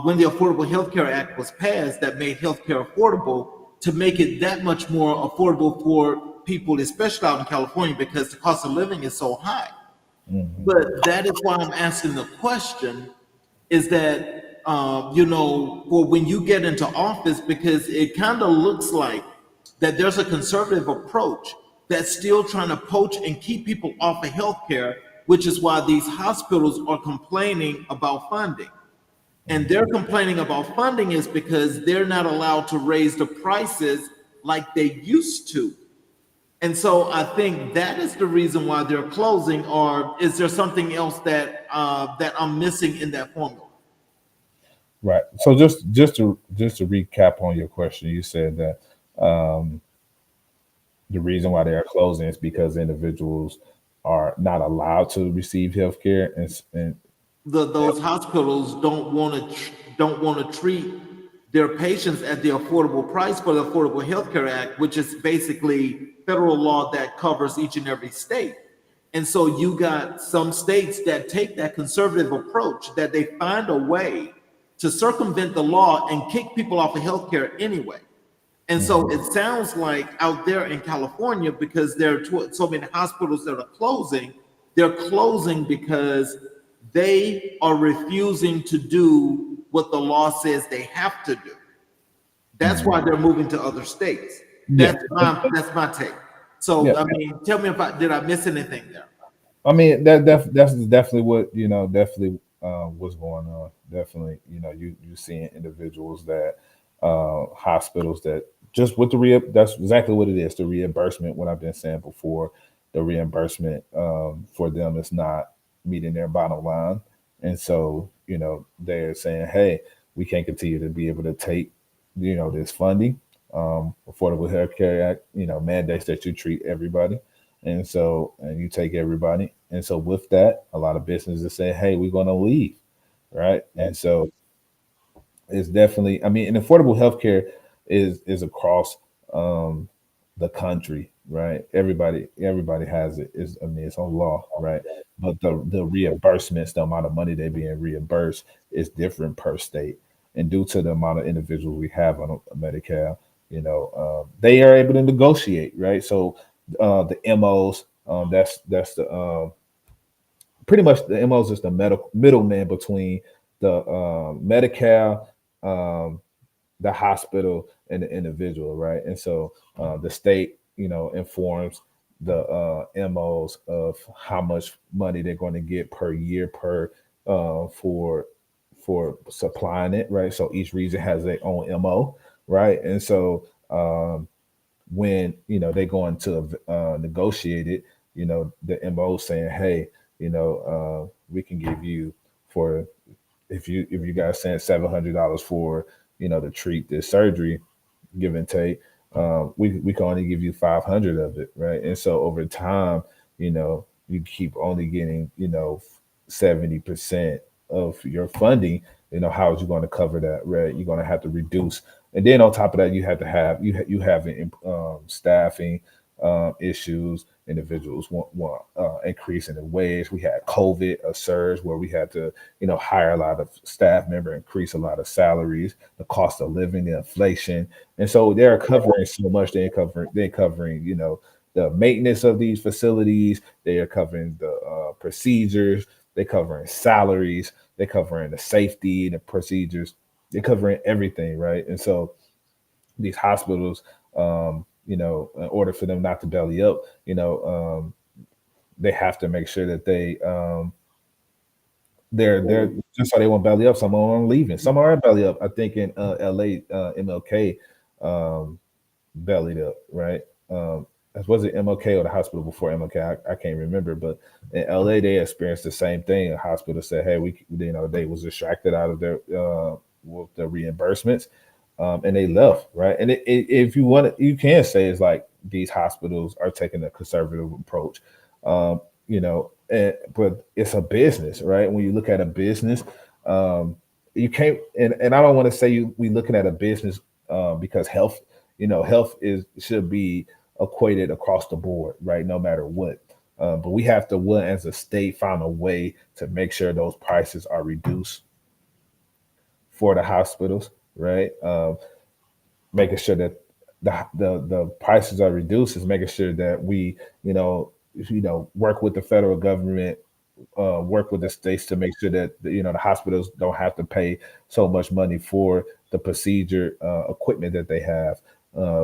when the Affordable Health Care Act was passed, that made healthcare affordable, to make it that much more affordable for people, especially out in California, because the cost of living is so high. Hmm. But that is why I'm asking the question, is that, for when you get into office, because it kind of looks like that there's a conservative approach that's still trying to poach and keep people off of healthcare, which is why these hospitals are complaining about funding. And they're complaining about funding is because they're not allowed to raise the prices like they used to. And so I think that is the reason why they're closing. Or is there something else that I'm missing in that formula? Right. So just to recap on your question, you said that um, the reason why they are closing is because individuals are not allowed to receive health care, and Those hospitals don't want to treat their patients at the affordable price for the Affordable Health Care Act, which is basically federal law that covers each and every state. And so you got some states that take that conservative approach, that they find a way to circumvent the law and kick people off of healthcare anyway. And so Mhm. it sounds like out there in California, because there are so many hospitals that are closing, they're closing because they are refusing to do what the law says they have to do. That's why Mhm. they're moving to other states. Yeah. That's my take. So Yeah. I mean, tell me if I did I miss anything there? I mean that's definitely what definitely what's going on. Definitely, you seeing individuals that hospitals that just with that's exactly what it is. The reimbursement, what I've been saying before, the reimbursement for them is not meeting their bottom line, and so they're saying, hey, we can't continue to be able to take this funding. Affordable Health Care Act mandates that you treat everybody, and you take everybody. And so with that, a lot of businesses say, hey, we're going to leave, right? And so it's definitely, I mean, and affordable healthcare is across um the country, right? Everybody has it. Is, I mean, it's on law, right? But the reimbursements, the amount of money they're being reimbursed is different per state. And due to the amount of individuals we have on Medicare, they are able to negotiate, right? So the MOs, that's the pretty much the MOs is the medical middleman between the Medicare, um, the hospital, and the individual, right? And so the state, informs the MOs of how much money they're going to get per year per for supplying it, right? So each region has their own MO, right? And so when they go into negotiate it, the MO saying, hey, we can give you for if you guys saying $700 for to treat this surgery, give and take, we can only give you 500 of it, right? And so over time, you keep only getting 70% of your funding. How is you going to cover that, right? You're going to have to reduce, and then on top of that, you have to have you have staffing issues. Individuals want increase in the wage. We had COVID, a surge where we had to hire a lot of staff member, increase a lot of salaries, the cost of living, the inflation, and so they're covering so much. They're covering the maintenance of these facilities. They are covering the procedures. They're covering salaries. They're covering the safety and the procedures. They're covering everything, right? And so these hospitals, in order for them not to belly up, they have to make sure that they're just so they won't belly up. Some of them are leaving. Some are belly up. I think in LA, MLK um, bellied up, right? Was it MLK or the hospital before MLK? I can't remember, but in LA they experienced the same thing. A hospital said, "Hey, they was distracted out of their with the reimbursements, and they left, right?" And if you want, you can say it's like these hospitals are taking a conservative approach, but it's a business, right? When you look at a business, you can't, and I don't want to say we looking at a business because health is should be equated across the board, right? No matter what. But we have to, one as a state, find a way to make sure those prices are reduced for the hospitals, right? Making sure that the prices are reduced is making sure that we, work with the federal government, work with the states to make sure that the hospitals don't have to pay so much money for the procedure equipment that they have,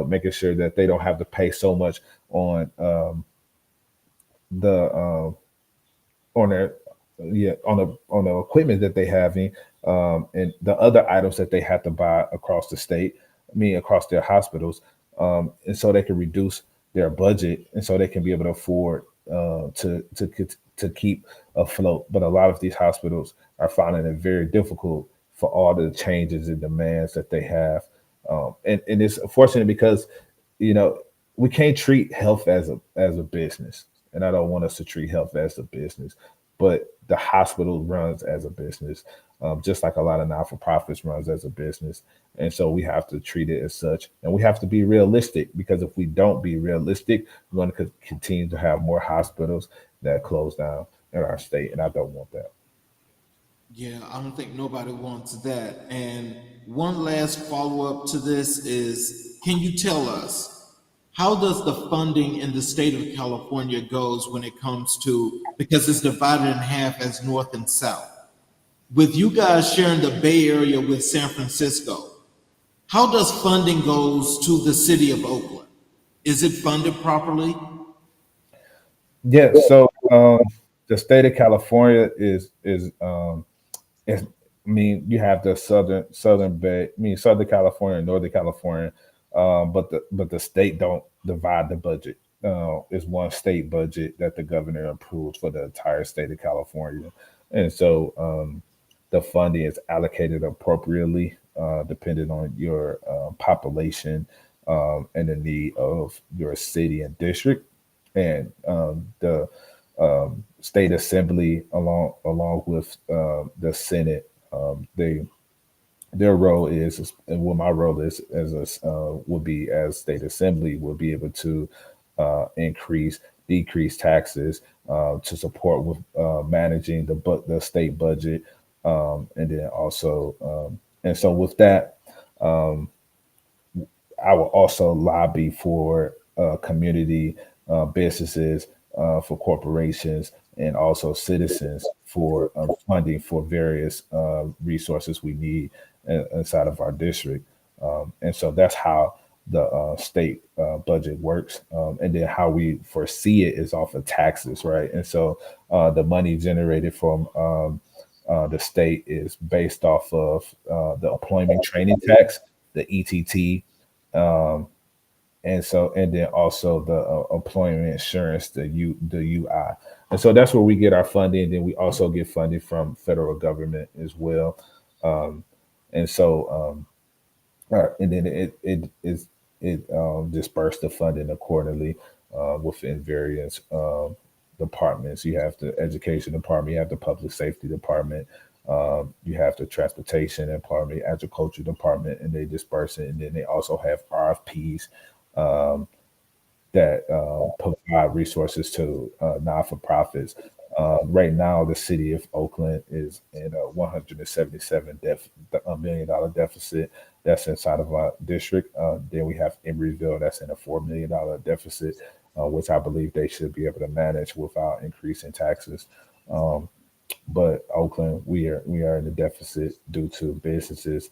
making sure that they don't have to pay so much on the on their on the equipment that they have in, and the other items that they have to buy across the state, I mean across their hospitals, and so they can reduce their budget, and so they can be able to afford to keep afloat. But a lot of these hospitals are finding it very difficult for all the changes and demands that they have, and it's unfortunate because you know we can't treat health as a business, and I don't want us to treat health as a business, but the hospital runs as a business, just like a lot of not-for-profits runs as a business, and so we have to treat it as such, and we have to be realistic because if we don't be realistic, we're going to continue to have more hospitals that close down in our state, and I don't want that. Yeah, I don't think nobody wants that. And one last follow up to this is, can you tell us how does the funding in the state of California goes when it comes to, because it's divided in half as north and south. With you guys sharing the Bay Area with San Francisco, how does funding goes to the city of Oakland? Is it funded properly? Yeah, so the state of California is I mean, you have the southern Bay, I mean Southern California, Northern California, but the state don't divide the budget. It's one state budget that the governor approves for the entire state of California, and so the funding is allocated appropriately, depending on your population and the need of your city and district, and the state assembly along with the Senate. They their role is, and what my role is as a would be as state assembly, will be able to increase, decrease taxes to support with managing the state budget, and then also and so with that, I will also lobby for community businesses, for corporations, and also citizens for funding for various resources we need inside of our district. And so that's how the state budget works. And then how we foresee it is off of taxes, right? And so the money generated from the state is based off of the employment training tax, the ETT, and so and then also the employment insurance, the UI, and so that's where we get our funding. And then we also get funding from federal government as well, and so and then it dispersed the funding accordingly within various departments. You have the education department, you have the public safety department, you have the transportation department, agriculture department, and they disperse it. And then they also have RFPs that provide resources to non-for-profits. Right now, the city of Oakland is in a $177 million deficit. That's inside of our district. Then we have Emeryville, that's in a $4 million deficit, which I believe they should be able to manage without increasing taxes. Um, but Oakland, we are in a deficit due to businesses,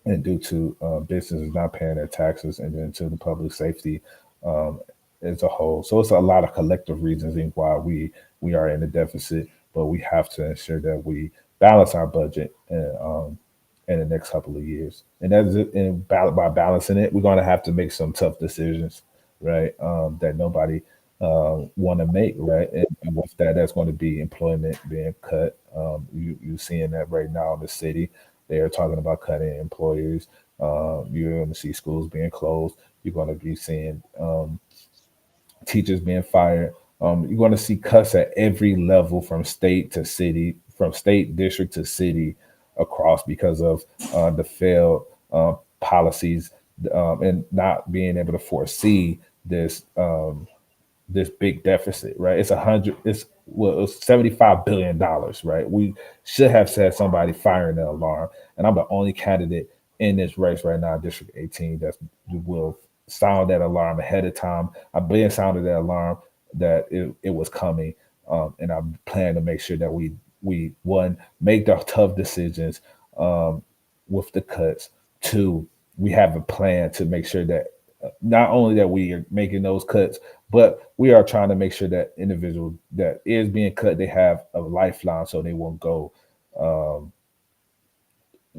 and due to businesses not paying their taxes, and then to the public safety um, as a whole. So it's a lot of collective reasons in why we are in a deficit, but we have to ensure that we balance our budget in the next couple of years. And that's it. And by balancing it, we're going to have to make some tough decisions, right? That nobody want to make, right? And with that, that's going to be employment being cut. You seeing that right now in the city. They are talking about cutting employers. You're going to see schools being closed. You're going to be seeing teachers being fired. You're going to see cuts at every level, from state to city, from state district to city, across, because of the failed policies, and not being able to foresee this big deficit, right? It's $75 billion, right? We should have said somebody firing the alarm, and I'm the only candidate in this race right now, District 18, that will sound that alarm ahead of time. I've been sounded that alarm that it was coming, and I plan to make sure that we one, make the tough decisions with the cuts. Two, we have a plan to make sure that not only that we are making those cuts, but we are trying to make sure that individual that is being cut, they have a lifeline, so they won't go. Um,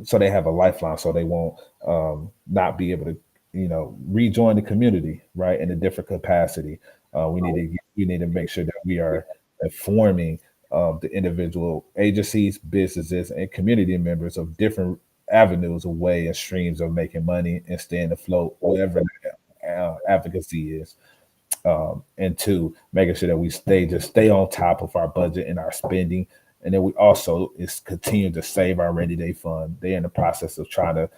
so they have a lifeline, so they won't not be able to, rejoin the community, right, in a different capacity. We need to make sure that we are informing the individual agencies, businesses, and community members of different avenues of way and streams of making money and staying afloat, whatever advocacy is. And two, making sure that we stay on top of our budget and our spending, and then we also is continue to save our rainy day fund. They're in the process of trying to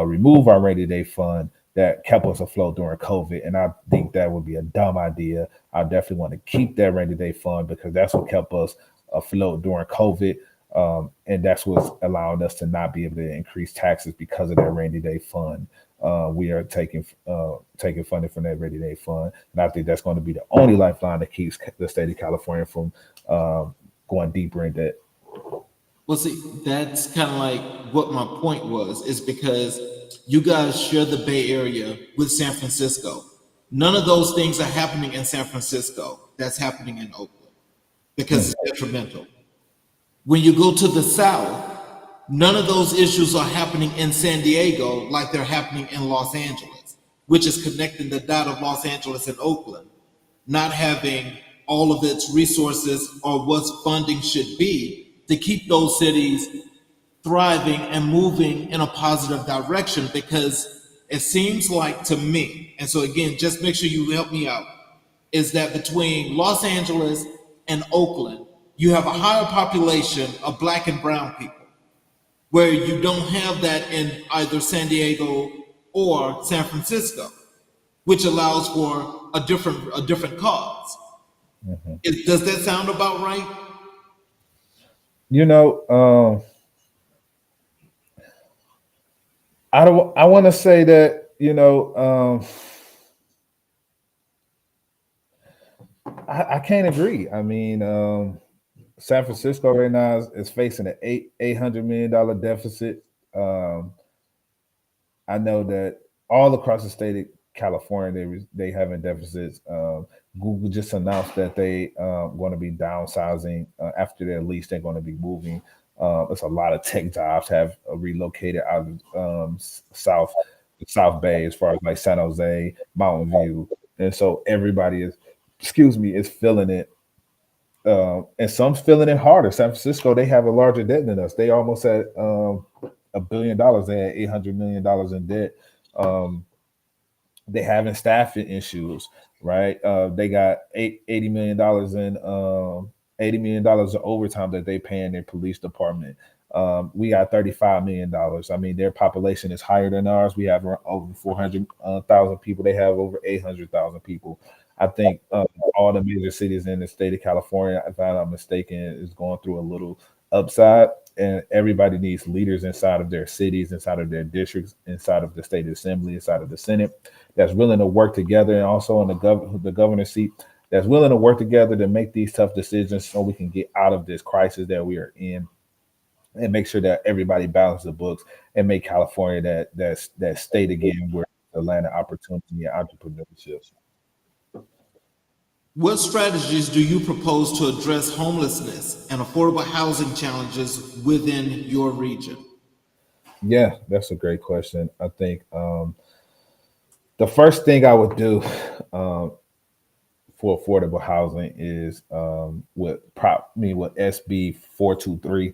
remove our rainy day fund that kept us afloat during COVID, and I think that would be a dumb idea. I definitely want to keep that rainy day fund, because that's what kept us afloat during COVID. And that's what's allowing us to not be able to increase taxes because of that rainy day fund. We are taking funding from that rainy day fund, and I think that's going to be the only lifeline that keeps the state of California from going deeper in debt. Well, see, that's kind of like what my point was, is because you guys share the Bay Area with San Francisco. None of those things are happening in San Francisco. That's happening in Oakland because Hmm. it's detrimental. When you go to the South, none of those issues are happening in San Diego like they're happening in Los Angeles, which is connecting the dot of Los Angeles and Oakland, not having all of its resources or what funding should be to keep those cities thriving and moving in a positive direction. Because it seems like to me, and so again, just make sure you help me out. is that between Los Angeles and Oakland, you have a higher population of black and brown people, where you don't have that in either San Diego or San Francisco, which allows for a different cause. Mhm. Does that sound about right? You know, I want to say that I can't agree. I mean, San Francisco right now is facing an $800 million deficit. Um, I know that all across the state of California, they having deficits. Google just announced that they going to be downsizing after their lease. They're going to be moving. There's a lot of tech jobs have relocated out of South Bay, as far as like San Jose, Mountain View, and so everybody is, excuse me, is feeling it. And some's feeling it harder. San Francisco, they have a larger debt than us. They almost had $1 billion. They had $800 million in debt. Um, they having staffing issues, right? They got $80 million in $80 in overtime that they pay in their police department. We got $35 million. I mean, their population is higher than ours. We have over 400,000 people. They have over 800,000 people. I think all the major cities in the state of California, if I'm not mistaken, is going through a little upside. And everybody needs leaders inside of their cities, inside of their districts, inside of the state assembly, inside of the Senate, that's willing to work together, and also in the governor's seat, that's willing to work together to make these tough decisions so we can get out of this crisis that we are in, and make sure that everybody balances the books and make California that state again where the land of opportunity and entrepreneurship. What strategies do you propose to address homelessness and affordable housing challenges within your region? Yeah, that's a great question. I think the first thing I would do um, for affordable housing is with SB 423.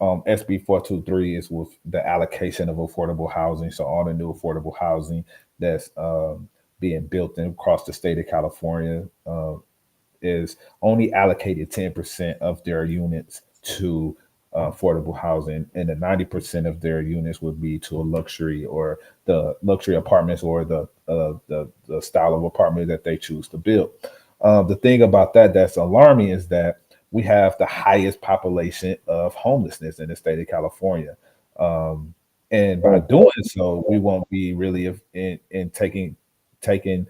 SB 423 is with the allocation of affordable housing. So all the new affordable housing that's being built across the state of California is only allocated 10% of their units to affordable housing, and the 90% of their units would be to a luxury or the luxury apartments or the style of apartment that they choose to build. The thing about that that's alarming is that we have the highest population of homelessness in the state of California. Um, and by doing so, we won't be really in taking attacking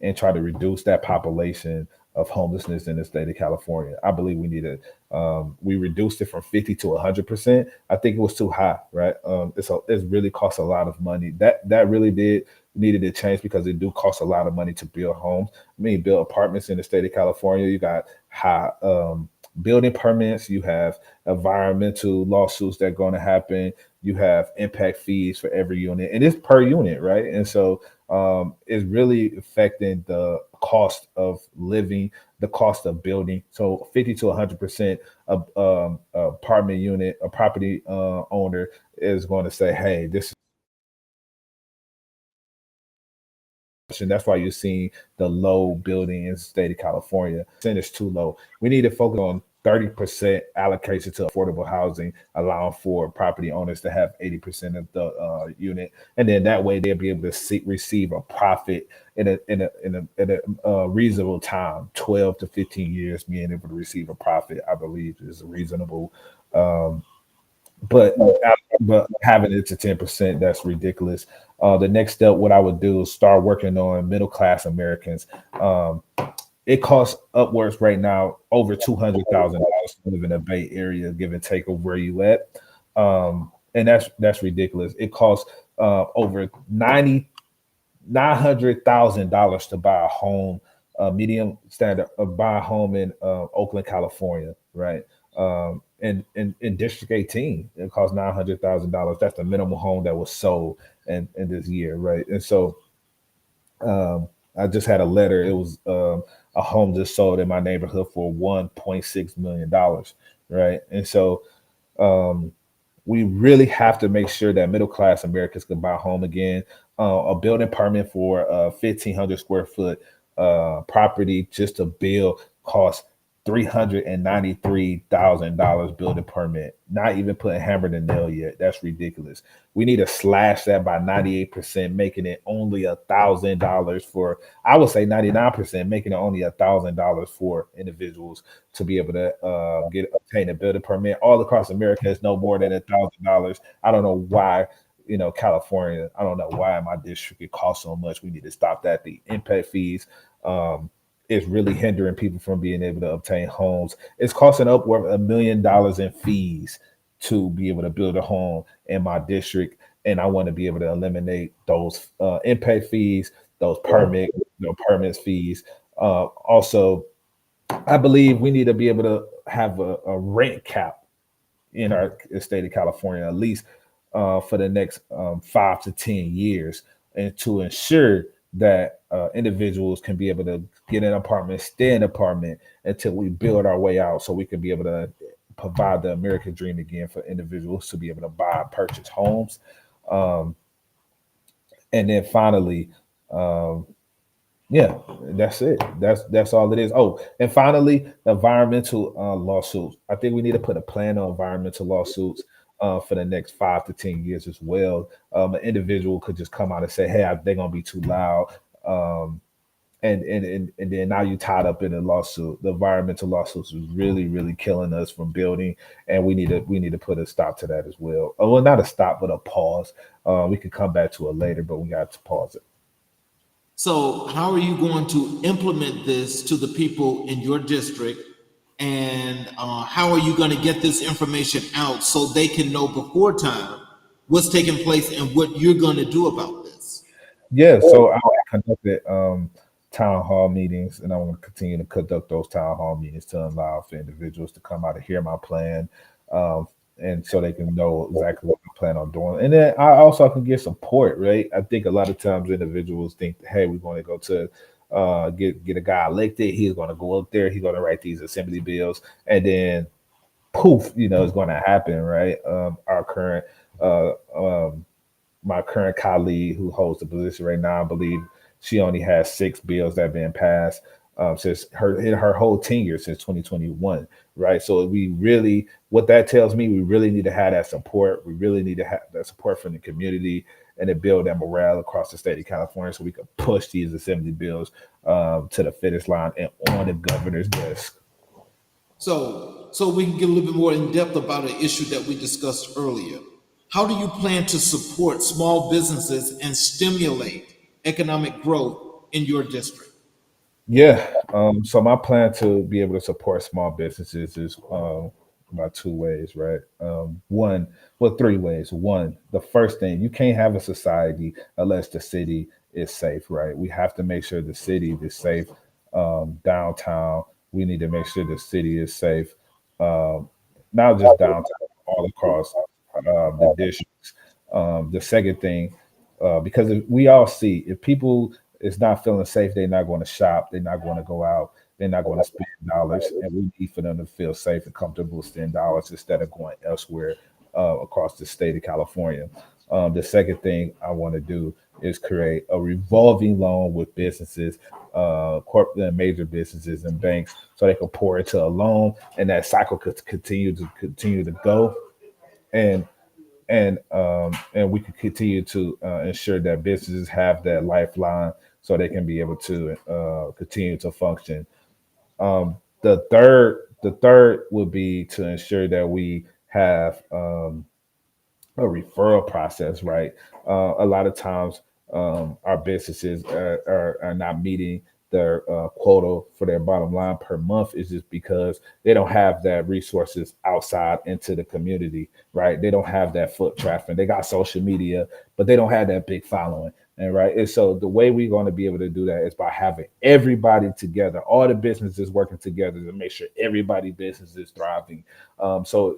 and try to reduce that population of homelessness in the state of California. I believe we need to we reduced it from 50 to 100%. I think it was too high, right? It really costs a lot of money. That really did needed to change because it do cost a lot of money to build homes. I mean, build apartments in the state of California. You got high building permits. You have environmental lawsuits that are going to happen. You have impact fees for every unit, and it's per unit, right? And so is really affecting the cost of living, the cost of building. So 50 to 100% of apartment unit, a property owner is going to say, "Hey, this." And that's why you're seeing the low building in the state of California. Percent is too low. We need to focus on 30% allocation to affordable housing, allowing for property owners to have 80% of the unit, and then that way they'll be able to receive a profit in a reasonable time, 12 to 15 years, being able to receive a profit. I believe is reasonable. Um, but but having it to 10%, that's ridiculous. The next step, what I would do is start working on middle class Americans. Um, it costs upwards right now over $200,000 to live in the Bay Area, give and take of where you at, and that's ridiculous. It costs over 900,000 to buy a home, medium standard, buy a home in Oakland, California, right? In District 18, it costs $900,000. That's the minimum home that was sold in this year, right? And so I just had a letter. It was a home just sold in my neighborhood for $1.6 million, right? And so um, we really have to make sure that middle class Americans can buy a home again. a building permit for a 1,500 square foot property just to build costs $393,000 building permit. Not even putting hammer and nail yet. That's ridiculous. We need to slash that by 98%, making it only $1,000 for. I would say 99%, making it only $1,000 for individuals to be able to get obtain a building permit. All across America is no more than $1,000. I don't know why. California. I don't know why in my district it costs so much. We need to stop that. The impact fees. Um, is really hindering people from being able to obtain homes. It's costing upward of $1 million in fees to be able to build a home in my district, and I want to be able to eliminate those impact fees, those permits fees. Also, I believe we need to be able to have a rent cap in our state of California, at least for the next 5 to 10 years, and to ensure that individuals can be able to get an apartment, stay in an apartment until we build our way out, so we can be able to provide the American dream again for individuals to be able to buy, purchase homes, um, and then finally, um, yeah, that's it. That's all it is. Oh, and finally, environmental lawsuits. I think we need to put a plan on environmental lawsuits for the next 5 to 10 years as well. An individual could just come out and say, "Hey, they're gonna be too loud," um, and then now you tied up in a lawsuit. The environmental lawsuits is really killing us from building, and we need to put a stop to that as well. Oh, well, not a stop, but a pause. We could come back to it later, but we got to pause it. So, how are you going to implement this to the people in your district? And how are you going to get this information out so they can know before time what's taking place and what you're going to do about this? Yeah, so I conducted town hall meetings, and I want to continue to conduct those town hall meetings to allow for individuals to come out and hear my plan, um, and so they can know exactly what I plan on doing. And then I also can get support, right? I think a lot of times individuals think, hey, we're going to go to get a guy elected. He's going to go up there. He's going to write these assembly bills, and then poof, it's going to happen, right? Our current my current colleague who holds the position right now, I believe she only has 6 bills that have been passed since her whole tenure since 2021, right? So we really, what that tells me, we really need to have that support. We really need to have that support from the community and to build that morale across the state of California so we can push these assembly bills to the finish line and on the governor's desk. So we can get a little bit more in depth about an issue that we discussed earlier. How do you plan to support small businesses and stimulate economic growth in your district? Yeah. So my plan to be able to support small businesses is about 2 ways, right? One, well, 3 ways. One, the first thing, you can't have a society unless the city is safe, right? We have to make sure the city is safe downtown. We need to make sure the city is safe, um, not just downtown, all across the districts. The second thing, because if we all see if people is not feeling safe, they're not going to shop, they're not going to go out, they're not going to spend dollars, and we need for them to feel safe and comfortable spending dollars instead of going elsewhere across the state of California. The second thing I want to do is create a revolving loan with businesses, corporate and major businesses and banks, so they can pour into a loan, and that cycle could continue to go, and and we can continue to ensure that businesses have that lifeline so they can be able to continue to function. The third would be to ensure that we have a referral process, right? A lot of times, our businesses are not meeting their quota for their bottom line per month is just because they don't have that resources outside into the community, right? They don't have that foot traffic. They got social media, but they don't have that big following. And right. And so the way we're going to be able to do that is by having everybody together, all the businesses working together to make sure everybody business is thriving. So,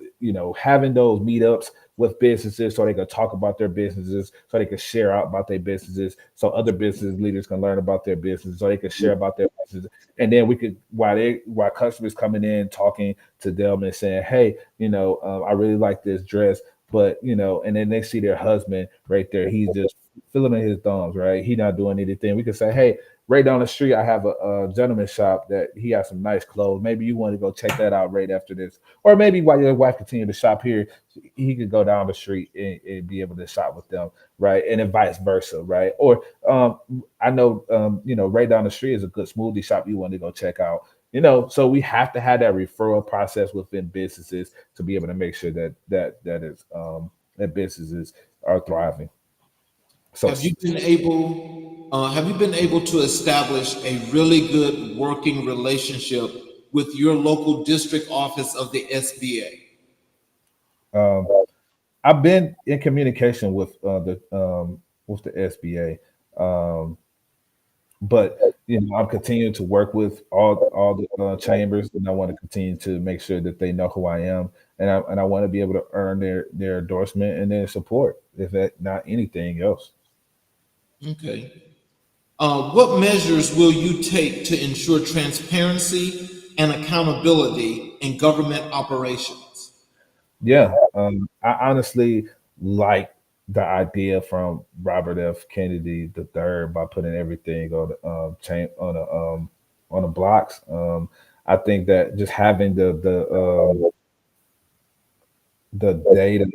having those meetups with businesses so they can talk about their businesses, so they can share out about their businesses, so other business leaders can learn about their business, so they can share about their businesses. And then we could, while customers coming in talking to them and saying, hey, I really like this dress, but and then they see their husband right there, he's just fiddling his thumbs, right? He not doing anything. We could say, hey, right down the street, I have a gentleman shop that he has some nice clothes. Maybe you want to go check that out right after this, or maybe while your wife continue to shop here, he could go down the street and be able to shop with them, right? And then vice versa, right? Or I know, right down the street is a good smoothie shop you want to go check out. So we have to have that referral process within businesses to be able to make sure that businesses are thriving. So Have you been able to establish a really good working relationship with your local district office of the SBA? um, I've been in communication with the SBA, um, but I'm continuing to work with all the chambers, and I want to continue to make sure that they know who I am, and I want to be able to earn their endorsement and their support, if that not anything else. Okay. What measures will you take to ensure transparency and accountability in government operations? Yeah, I honestly like the idea from Robert F. Kennedy the third by putting everything on the chain on the blocks. I think that just having the data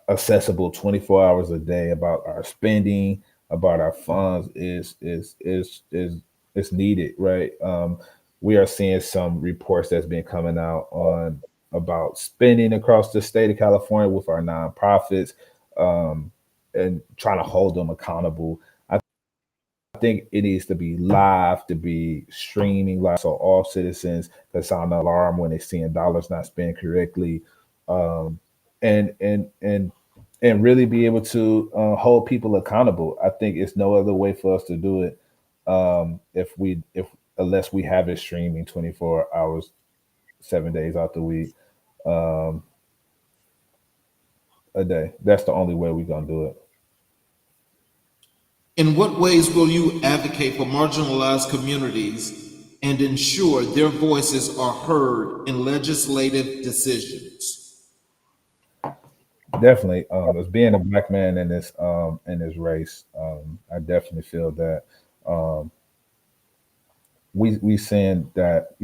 accessible 24 hours a day about our spending, about our funds is needed, right? We are seeing some reports that's been coming out on about spending across the state of California with our nonprofits, um, and trying to hold them accountable. I think it needs to be live, to be streaming live, so all citizens can sound the alarm when they're seeing dollars not spent correctly, um, and and and and really be able to hold people accountable. I think it's no other way for us to do it, if unless we have it streaming 24 hours, 7 days out the week, um, a day. That's the only way we're gonna do it. In what ways will you advocate for marginalized communities and ensure their voices are heard in legislative decisions? Definitely, as being a black man in this race, I definitely feel that um, we seeing that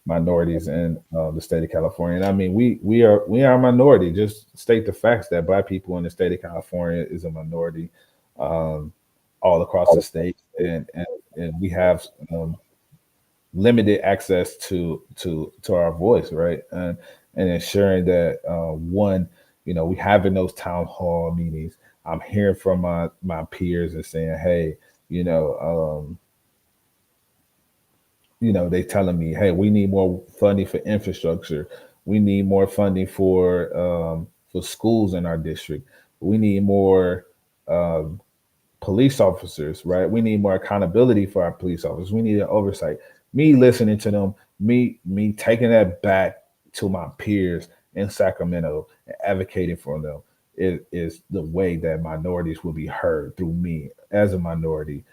minorities in the state of California. And I mean, we are a minority. Just state the facts that black people in the state of California is a minority, um, all across the state, and we have limited access to our voice, right? And ensuring that one, we having those town hall meetings. I'm hearing from my peers and saying, hey, you know, they telling me, hey, we need more funding for infrastructure. We need more funding for schools in our district. We need more um, police officers, right? We need more accountability for our police officers. We need an oversight. Me listening to them, me taking that back to my peers in Sacramento and advocating for them is the way that minorities will be heard through me as a minority,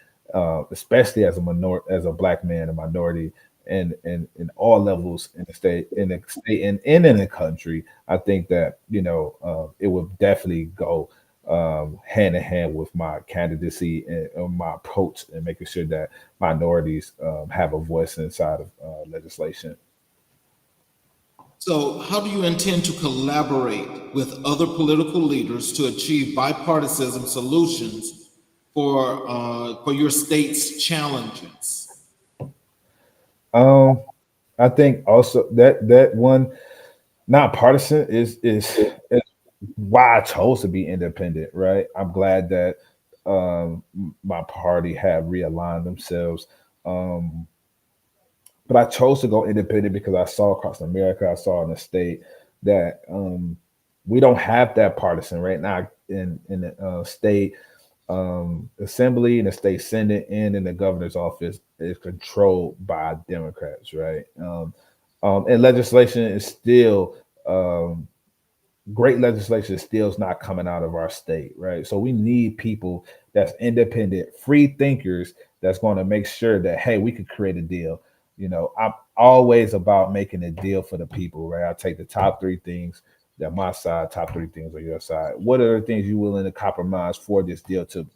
especially as a black man, a minority, and in all levels in the state and in the country. I think that it would definitely go hand in hand with my candidacy and my approach and making sure that minorities have a voice inside of legislation. So, how do you intend to collaborate with other political leaders to achieve bipartisan solutions for your state's challenges? Um, I think also that one not partisan is why I chose to be independent. Right. I'm glad that my party have realigned themselves. Um, but I chose to go independent because I saw across America, I saw in the state that we don't have that partisan right now in the state assembly and the state senate and in the governor's office is controlled by Democrats, right? And legislation is still great legislation still is not coming out of our state, right? So we need people that's independent, free thinkers that's going to make sure that hey, we could create a deal. I'm always about making a deal for the people, right? I take the top three things. that my side, top three things on your side. What are the things you willing to compromise for this deal to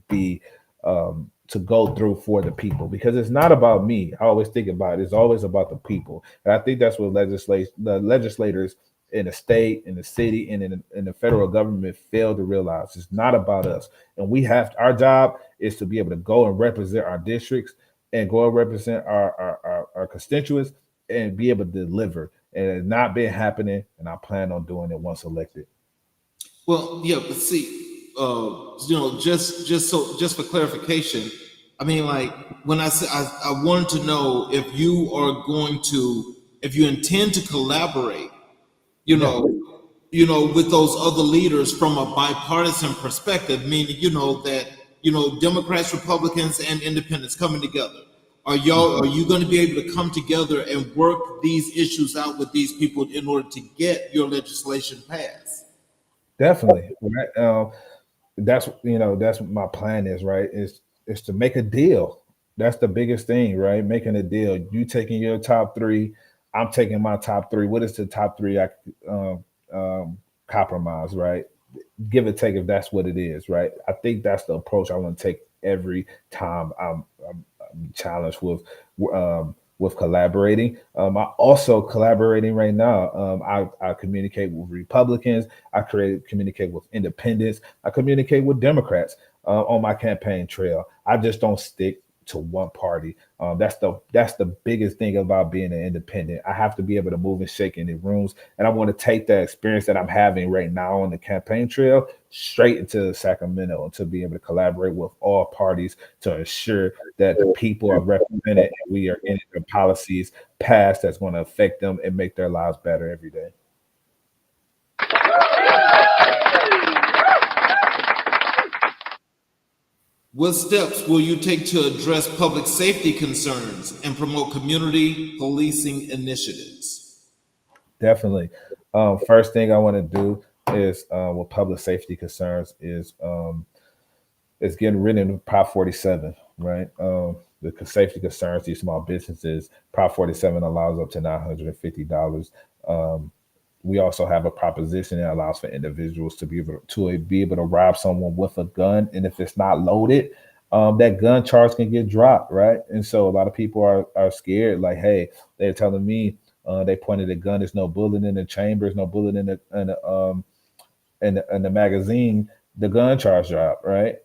be to go through for the people? Because it's not about me. I always think about it. It's always about the people, and I think that's what the legislators in the state, in the city, and in the federal government fail to realize. It's not about us, and we have our job is to be able to go and represent our districts and go and represent our constituents and be able to deliver. And it's not been happening, and I plan on doing it once elected. Well, yeah, but see, just for clarification, I mean, like when I said I wanted to know if you are going to, if you intend to collaborate, you Yeah, know, with those other leaders from a bipartisan perspective, meaning, that, Democrats, Republicans, and independents coming together. Are you going to be able to come together and work these issues out with these people in order to get your legislation passed? definitely. Right. That's that's what my plan is. Right. Is to make a deal. That's the biggest thing. Right. Making a deal. You taking your top three. I'm taking my top three. What is the top three? Um, Compromise. Right. Give or take if that's what it is, right? I think that's the approach I want to take every time I'm challenged with collaborating. I also collaborating right now. I communicate with Republicans. Communicate with independents. I communicate with Democrats on my campaign trail. I just don't stick to one party. That's the biggest thing about being an independent. I have to be able to move and shake in the rooms, and I want to take that experience that I'm having right now on the campaign trail straight into Sacramento and to be able to collaborate with all parties to ensure that the people are represented and we are getting the policies passed that's going to affect them and make their lives better every day. What steps will you take to address public safety concerns and promote community policing initiatives? Definitely. First thing I want to do is with public safety concerns is getting rid of Prop 47, right? The safety concerns, these small businesses, Prop 47 allows up to $950. Um, we also have a proposition that allows for individuals to be able to rob someone with a gun, and if it's not loaded, that gun charge can get dropped, right? And so a lot of people are scared. Like, hey, they're telling me they pointed a gun. There's no bullet in the chamber. There's no bullet in the magazine, the gun charge drop, right?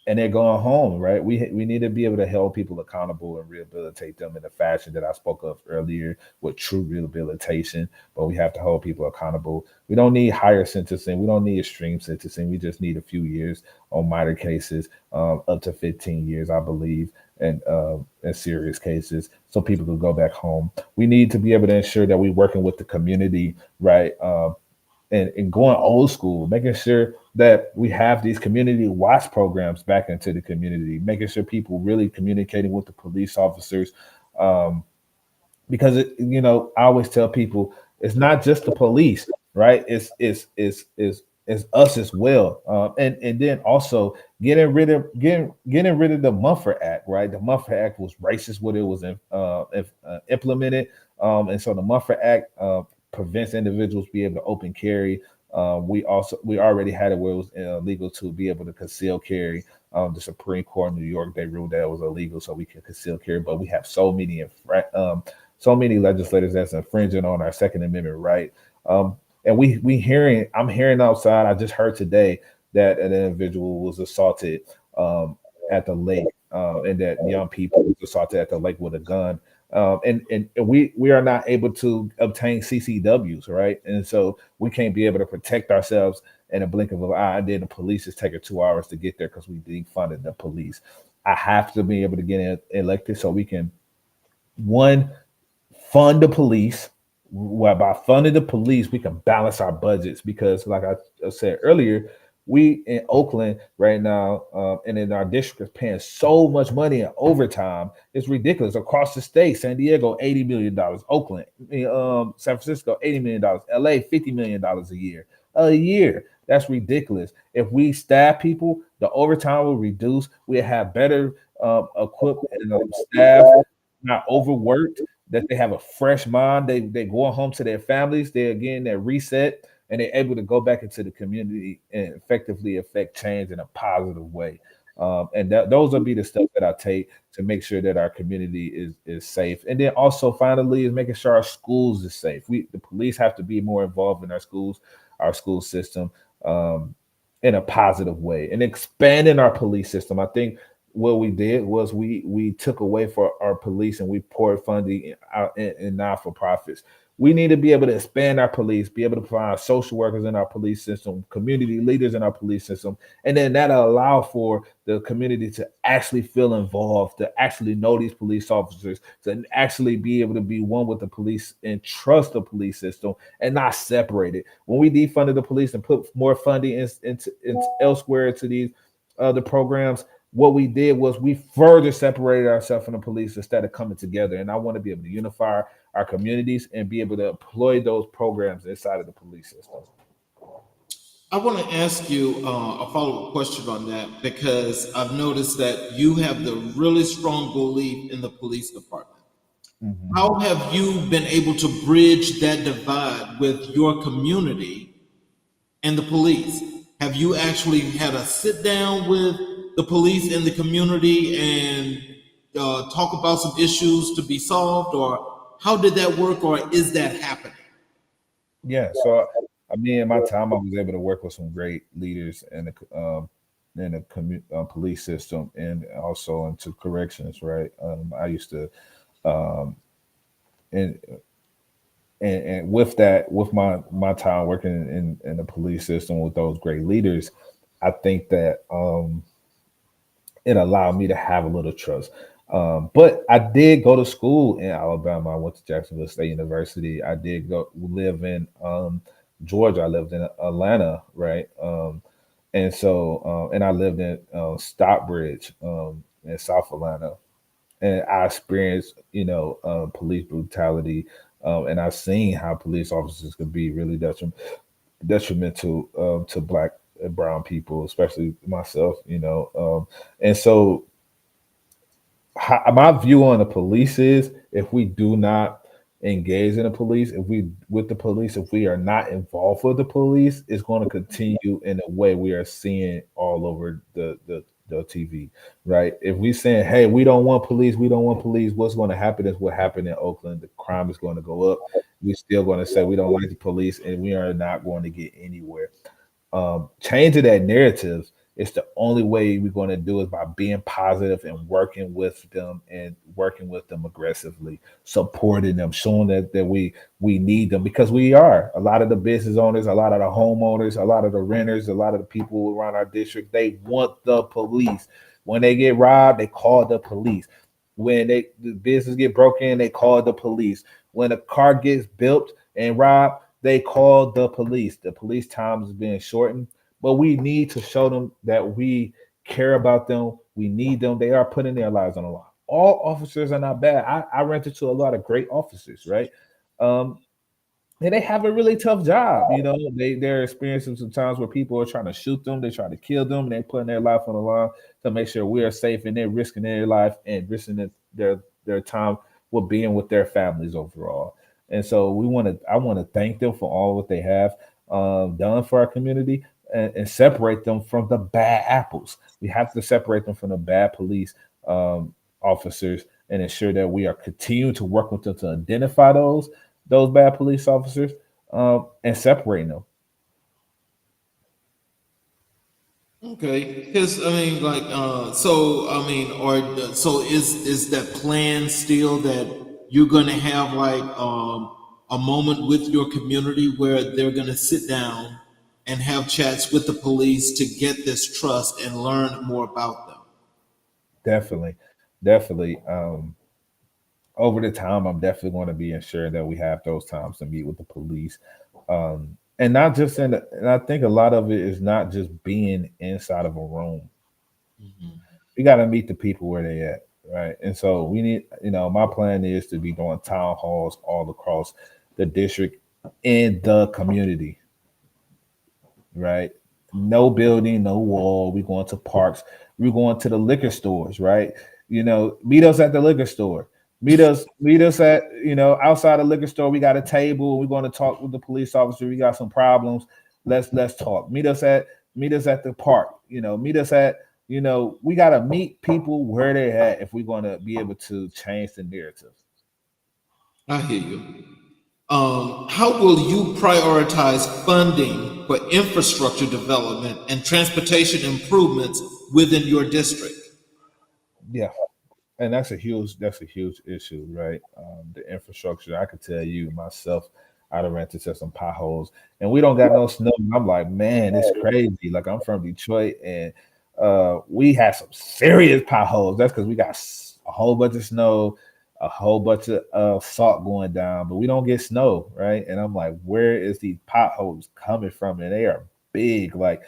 And they're going home, right? We need to be able to hold people accountable and rehabilitate them in the fashion that I spoke of earlier with true rehabilitation. But we have to hold people accountable. We don't need higher sentencing. We don't need extreme sentencing. We just need a few years on minor cases, up to 15 years, I believe, and in serious cases, so people can go back home. We need to be able to ensure that we're working with the community, right? And going old school, making sure that we have these community watch programs back into the community, making sure people really communicating with the police officers. Um, because I always tell people it's not just the police, right? It's us as well, and then also getting rid of the Mumford Act, right? The Mumford Act was racist when it was implemented, and so the Mumford Act prevents individuals be able to open carry. We already had it where it was illegal to be able to conceal carry. The Supreme Court in New York, they ruled that it was illegal, so we can conceal carry. But we have so many legislators that's infringing on our Second Amendment right. And I'm hearing outside. I just heard today that an individual was assaulted at the lake, and that young people was assaulted at the lake with a gun. And we are not able to obtain CCWs, right? And so we can't be able to protect ourselves in a blink of an eye. And then the police is taking 2 hours to get there because we defunded the police. I have to be able to get elected so we can, one, fund the police. Well, by funding the police, we can balance our budgets because, like I said earlier, we in Oakland right now, and in our district is paying so much money in overtime. It's ridiculous. Across the state, San Diego, $80 million, Oakland, San Francisco, $80 million, LA, $50 million a year. A year. That's ridiculous. If we staff people, the overtime will reduce. We have better equipped and staff, not overworked. that they have a fresh mind. They go home to their families. They again that reset, and they're able to go back into the community and effectively affect change in a positive way. And those will be the steps that I take to make sure that our community is safe. And then also finally is making sure our schools is safe. The police have to be more involved in our school system, um, in a positive way, and expanding our police system. I think what we did was we took away for our police and we poured funding out in not for profits. We need to be able to expand our police, be able to find social workers in our police system, community leaders in our police system, and then that'll allow for the community to actually feel involved, to actually know these police officers, to actually be able to be one with the police and trust the police system and not separate it. When we defunded the police and put more funding into elsewhere to these other programs, what we did was we further separated ourselves from the police instead of coming together. And I want to be able to unify our communities and be able to employ those programs inside of the police system. I want to ask you a follow up question on that because I've noticed that you have the really strong belief in the police department. Mhm. How have you been able to bridge that divide with your community and the police? Have you actually had a sit down with the police and the community and talk about some issues to be solved, or how did that work, or is that happening? Yeah. So I mean, in my time, I was able to work with some great leaders in the police system and also into corrections. Right. I used to um, and and with that, with my time working in the police system with those great leaders, I think that it allowed me to have a little trust. But I did go to school in Alabama. I went to Jacksonville State University. I did go live in Georgia. I lived in Atlanta, right? And I lived in Stockbridge in South Atlanta, and I experienced, police brutality, and I've seen how police officers can be really detrimental to black and brown people, especially myself. And so my view on the police is if we do not engage in the police, if we are not involved with the police, it's going to continue in a way we are seeing all over the TV, right? If we saying, hey, we don't want police, what's going to happen is what happened in Oakland. The crime is going to go up. We're still going to say we don't like the police, and we are not going to get anywhere. Changing that narrative is the only way we're going to do it by being positive and working with them aggressively, supporting them, showing that we need them because we are a lot of the business owners, a lot of the homeowners, a lot of the renters, a lot of the people around our district. They want the police. When they get robbed, they call the police. When the business get broken, they call the police. When a car gets built and robbed, they call the police. The police time is being shortened, but we need to show them that we care about them. We need them. They are putting their lives on the line. All officers are not bad. I ran into a lot of great officers, right? Um, and they have a really tough job. They're experiencing some times where people are trying to shoot them, they try to kill them, and they're putting their life on the line to make sure we are safe, and they're risking their life and risking their time with being with their families overall. And so I want to thank them for all what they have done for our community, and separate them from the bad apples. We have to separate them from the bad police officers and ensure that we are continuing to work with them to identify those bad police officers, and separating them. Okay, because I mean, like, so I mean, so is that plan still that you're gonna have like a moment with your community where they're gonna sit down and have chats with the police to get this trust and learn more about them? Definitely, definitely. Over the time, I'm definitely going to be ensuring that we have those times to meet with the police, and not just and I think a lot of it is not just being inside of a room. Mhm. We got to meet the people where they at, right? And so we need, my plan is to be doing town halls all across the district and the community, right? No building, no wall. We going to parks. We're going to the liquor stores, right? Meet us at the liquor store. Meet us at outside the liquor store. We got a table. We're going to talk with the police officer. We got some problems. Let's talk. Meet us at the park. Meet us at we got to meet people where they're at if we're going to be able to change the narrative. I hear you. How will you prioritize funding for infrastructure development and transportation improvements within your district? Yeah, and that's a huge issue, right? The infrastructure. I could tell you myself, I'd have ran into some potholes, and we don't got no snow. And I'm like, man, it's crazy. Like I'm from Detroit, and we had some serious potholes. That's because we got a whole bunch of snow, a whole bunch of salt going down, but we don't get snow, right? And I'm like, where is these potholes coming from? And they are big, like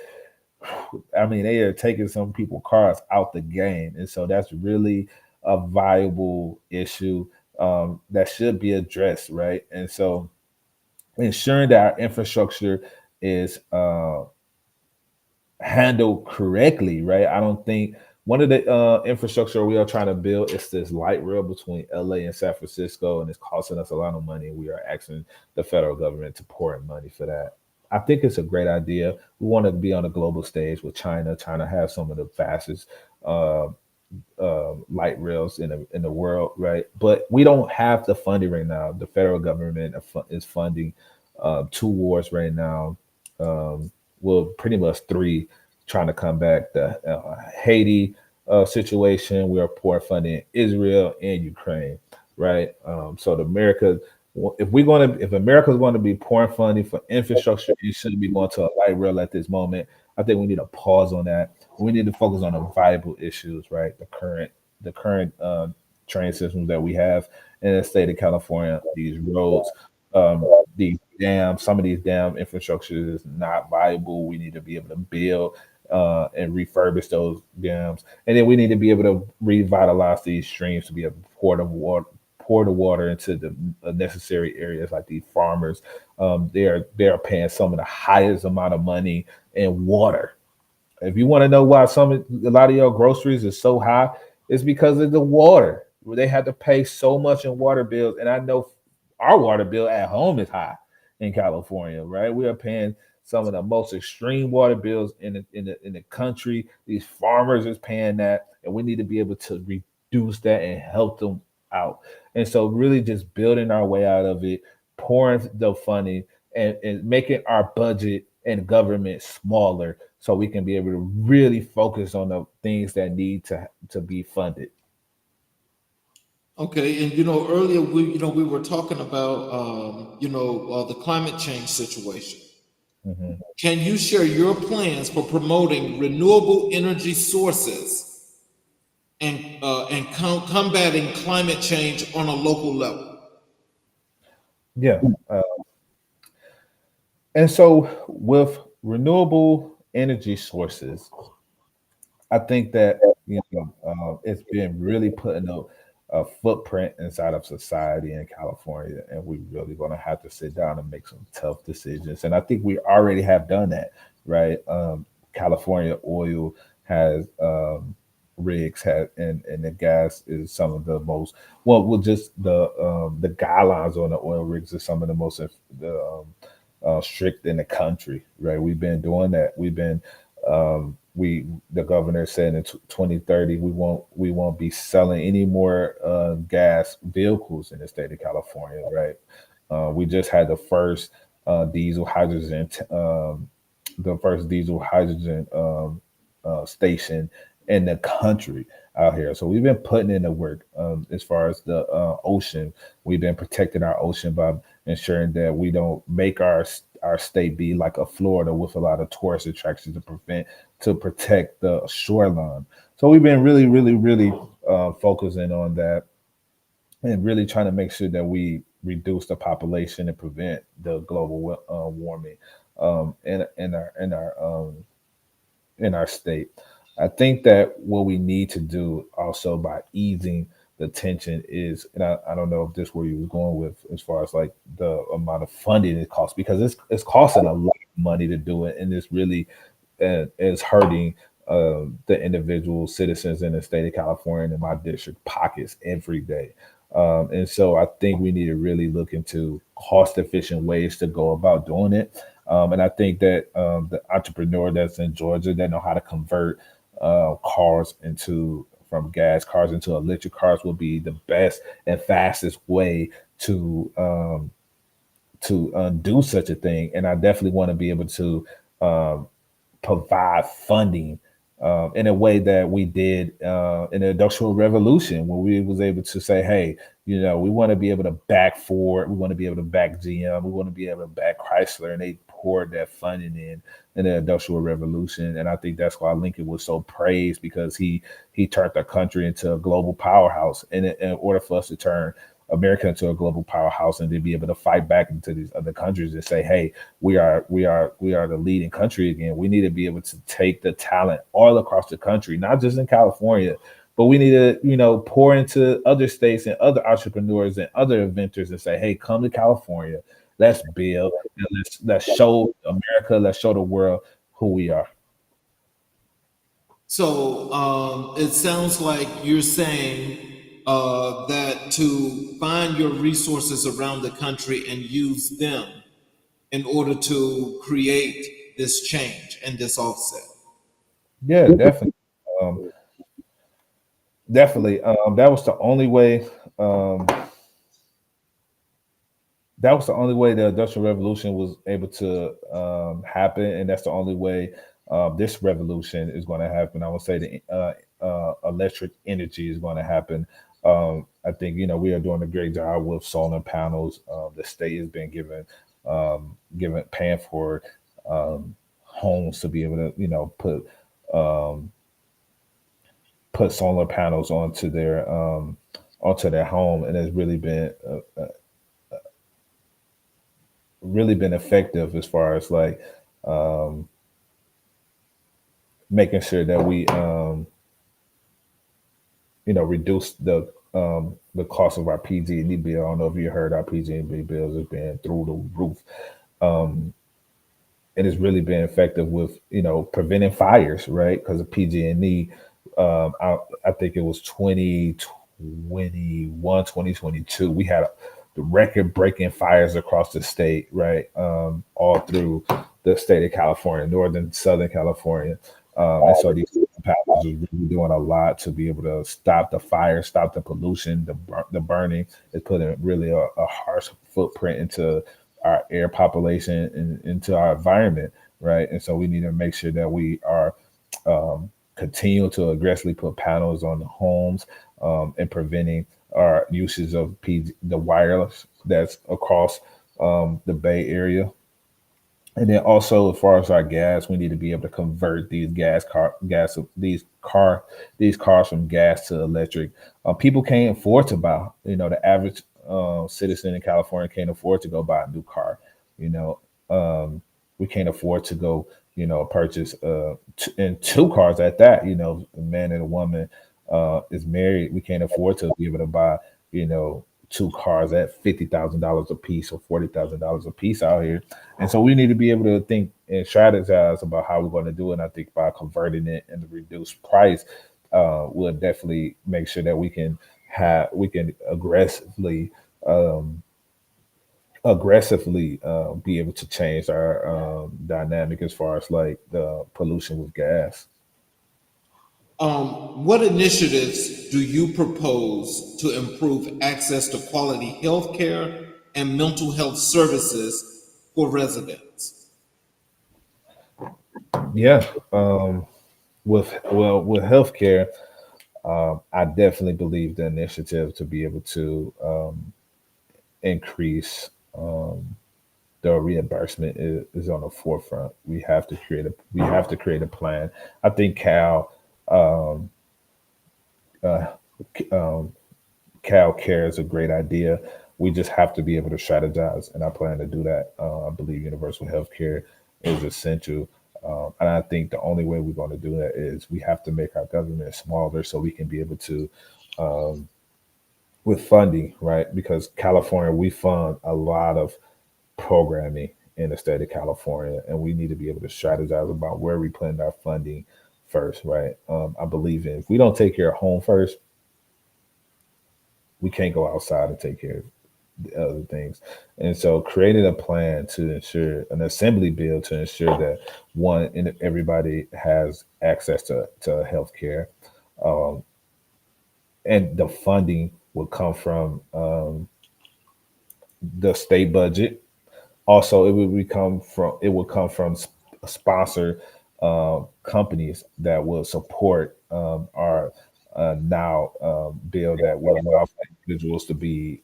I mean, they are taking some people cars out the game, and so that's really a viable issue that should be addressed, right? And so ensuring that our infrastructure is handled correctly, right? I don't think one of the infrastructure we are trying to build is this light rail between LA and San Francisco, and it's costing us a lot of money. We are asking the federal government to pour in money for that. I think it's a great idea. We want to be on a global stage with China. China has some of the fastest uh, light rails in the world, right? But we don't have the funding right now. The federal government is funding two wars right now. Um, well, pretty much three, trying to come back. The Haiti situation, we are poor funding Israel and Ukraine, right? So the America, if America is going to be pouring funding for infrastructure, it shouldn't be going to a light rail at this moment. I think we need to pause on that. We need to focus on the viable issues, right? The current train systems that we have in the state of California, these roads, these dams, some of these dam infrastructure is not viable. We need to be able to build and refurbish those dams, and then we need to be able to revitalize these streams to be able to pour the water into the necessary areas like these farmers. They are paying some of the highest amount of money in water. If you want to know why a lot of your groceries is so high, it's because of the water. They have to pay so much in water bills, and I know our water bill at home is high in California, right? We are paying some of the most extreme water bills in the country. These farmers is paying that, and we need to be able to reduce that and help them out. And so, really, just building our way out of it, pouring the funding, and making our budget and government smaller so we can be able to really focus on the things that need to be funded. Okay, and earlier we were talking about the climate change situation. Mhm. Can you share your plans for promoting renewable energy sources and combating climate change on a local level? Yeah. And so, with renewable energy sources, I think that it's been really putting a footprint inside of society in California, and we really going to have to sit down and make some tough decisions. And I think we already have done that, right? California oil has rigs had, and the gas is some of the most well, just the guidelines on the oil rigs are some of the most strict in the country, right? We've been doing that. We've been we the governor said in 2030 we won't be selling any more gas vehicles in the state of California, right? We just had diesel hydrogen the first diesel hydrogen station in the country out here. So we've been putting in the work. As far as the ocean, we've been protecting our ocean by ensuring that we don't make our state be like a Florida with a lot of tourist attractions to protect the shoreline. So we've been really, really, really focusing on that and really trying to make sure that we reduce the population and prevent the global warming in our state. I think that what we need to do also by easing the tension is, and I don't know if this where you were going with as far as like the amount of funding it costs because it's costing a lot of money to do it, and it's really is hurting the individual citizens in the state of California and in my district pockets every day. And so I think we need to really look into cost efficient ways to go about doing it. And I think that the entrepreneur that's in Georgia that know how to convert cars into from gas cars into electric cars will be the best and fastest way to do such a thing. And I definitely want to be able to um, provide funding in a way that we did in the Industrial Revolution, when we was able to say, hey, we want to be able to back Ford, we want to be able to back GM, we want to be able to back Chrysler, and they poured that funding in the Industrial Revolution. And I think that's why Lincoln was so praised, because he turned the country into a global powerhouse. And in order for us to turn America into a global powerhouse and to be able to fight back into these other countries and say, hey, we are the leading country again. We need to be able to take the talent all across the country, not just in California, but we need to, pour into other states and other entrepreneurs and other inventors and say, hey, come to California, let's build, and let's show America, let's show the world who we are. So it sounds like you're saying that to find your resources around the country and use them in order to create this change and this offset. Yeah, definitely. Um, Definitely. Um, that was the only way the Industrial Revolution was able to happen, and that's the only way this revolution is going to happen. I would say the electric energy is going to happen. I think we are doing a great job with solar panels. The state has been given paying for homes to be able to um, put solar panels onto their home, and it's really been effective as far as like um, making sure that we reduce the cost of our PG&E bill. I don't know if you heard our PG&E bills has been through the roof. Um, and it's really been effective with preventing fires, right? Because of PG&E, I think it was 2021, 2022. We had the record breaking fires across the state, right? All through the state of California, northern, southern California. And so these powers is really doing a lot to be able to stop the fire, stop the pollution, the burning. It's putting really a harsh footprint into our air population and into our environment, right? And so we need to make sure that we are continue to aggressively put panels on the homes and preventing our uses of the wireless that's across the Bay Area. And then also, as far as our gas, we need to be able to convert these cars from gas to electric. People can't afford to buy. The average citizen in California can't afford to go buy a new car. You know, we can't afford to go, purchase and two cars at that. A man and a woman is married. We can't afford to be able to buy, two cars at $50,000 a piece or $40,000 a piece out here. And so we need to be able to think and strategize about how we're going to do it. And I think by converting it and the reduced price, we'll definitely make sure that we can aggressively be able to change our dynamic as far as like the pollution with gas. What initiatives do you propose to improve access to quality health care and mental health services for residents? Yeah, with healthcare, I definitely believe the initiative to be able to increase the reimbursement is on the forefront. We have to create a plan. I think um, uh, um, Cal Care is a great idea. We just have to be able to strategize, and I plan to do that. I believe universal health care is essential. And I think the only way we're going to do that is we have to make our government smaller so we can be able to, um, with funding, right? Because California, we fund a lot of programming in the state of California, and we need to be able to strategize about where we plan our funding first, right? I believe in if we don't take care of home first, we can't go outside and take care of the other things. And so created a plan to ensure an assembly bill to ensure that one and everybody has access to health care. Um, and the funding will come from the state budget. Also, it will come from sponsor companies that will support our now bill that will allow for individuals to be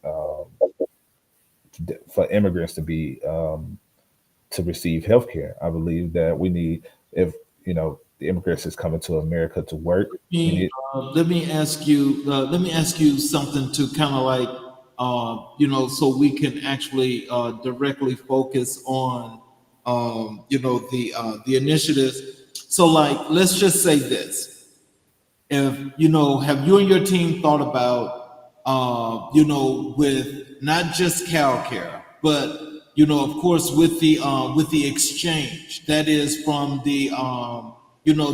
for immigrants to be to receive health care. I believe that we need if the immigrants is coming to America to work, we need Let me ask you something to kind of like, so we can actually directly focus on, the initiatives. So, like, let's just say this: if have you and your team thought about with not just Cal Care, but of course with the exchange that is from the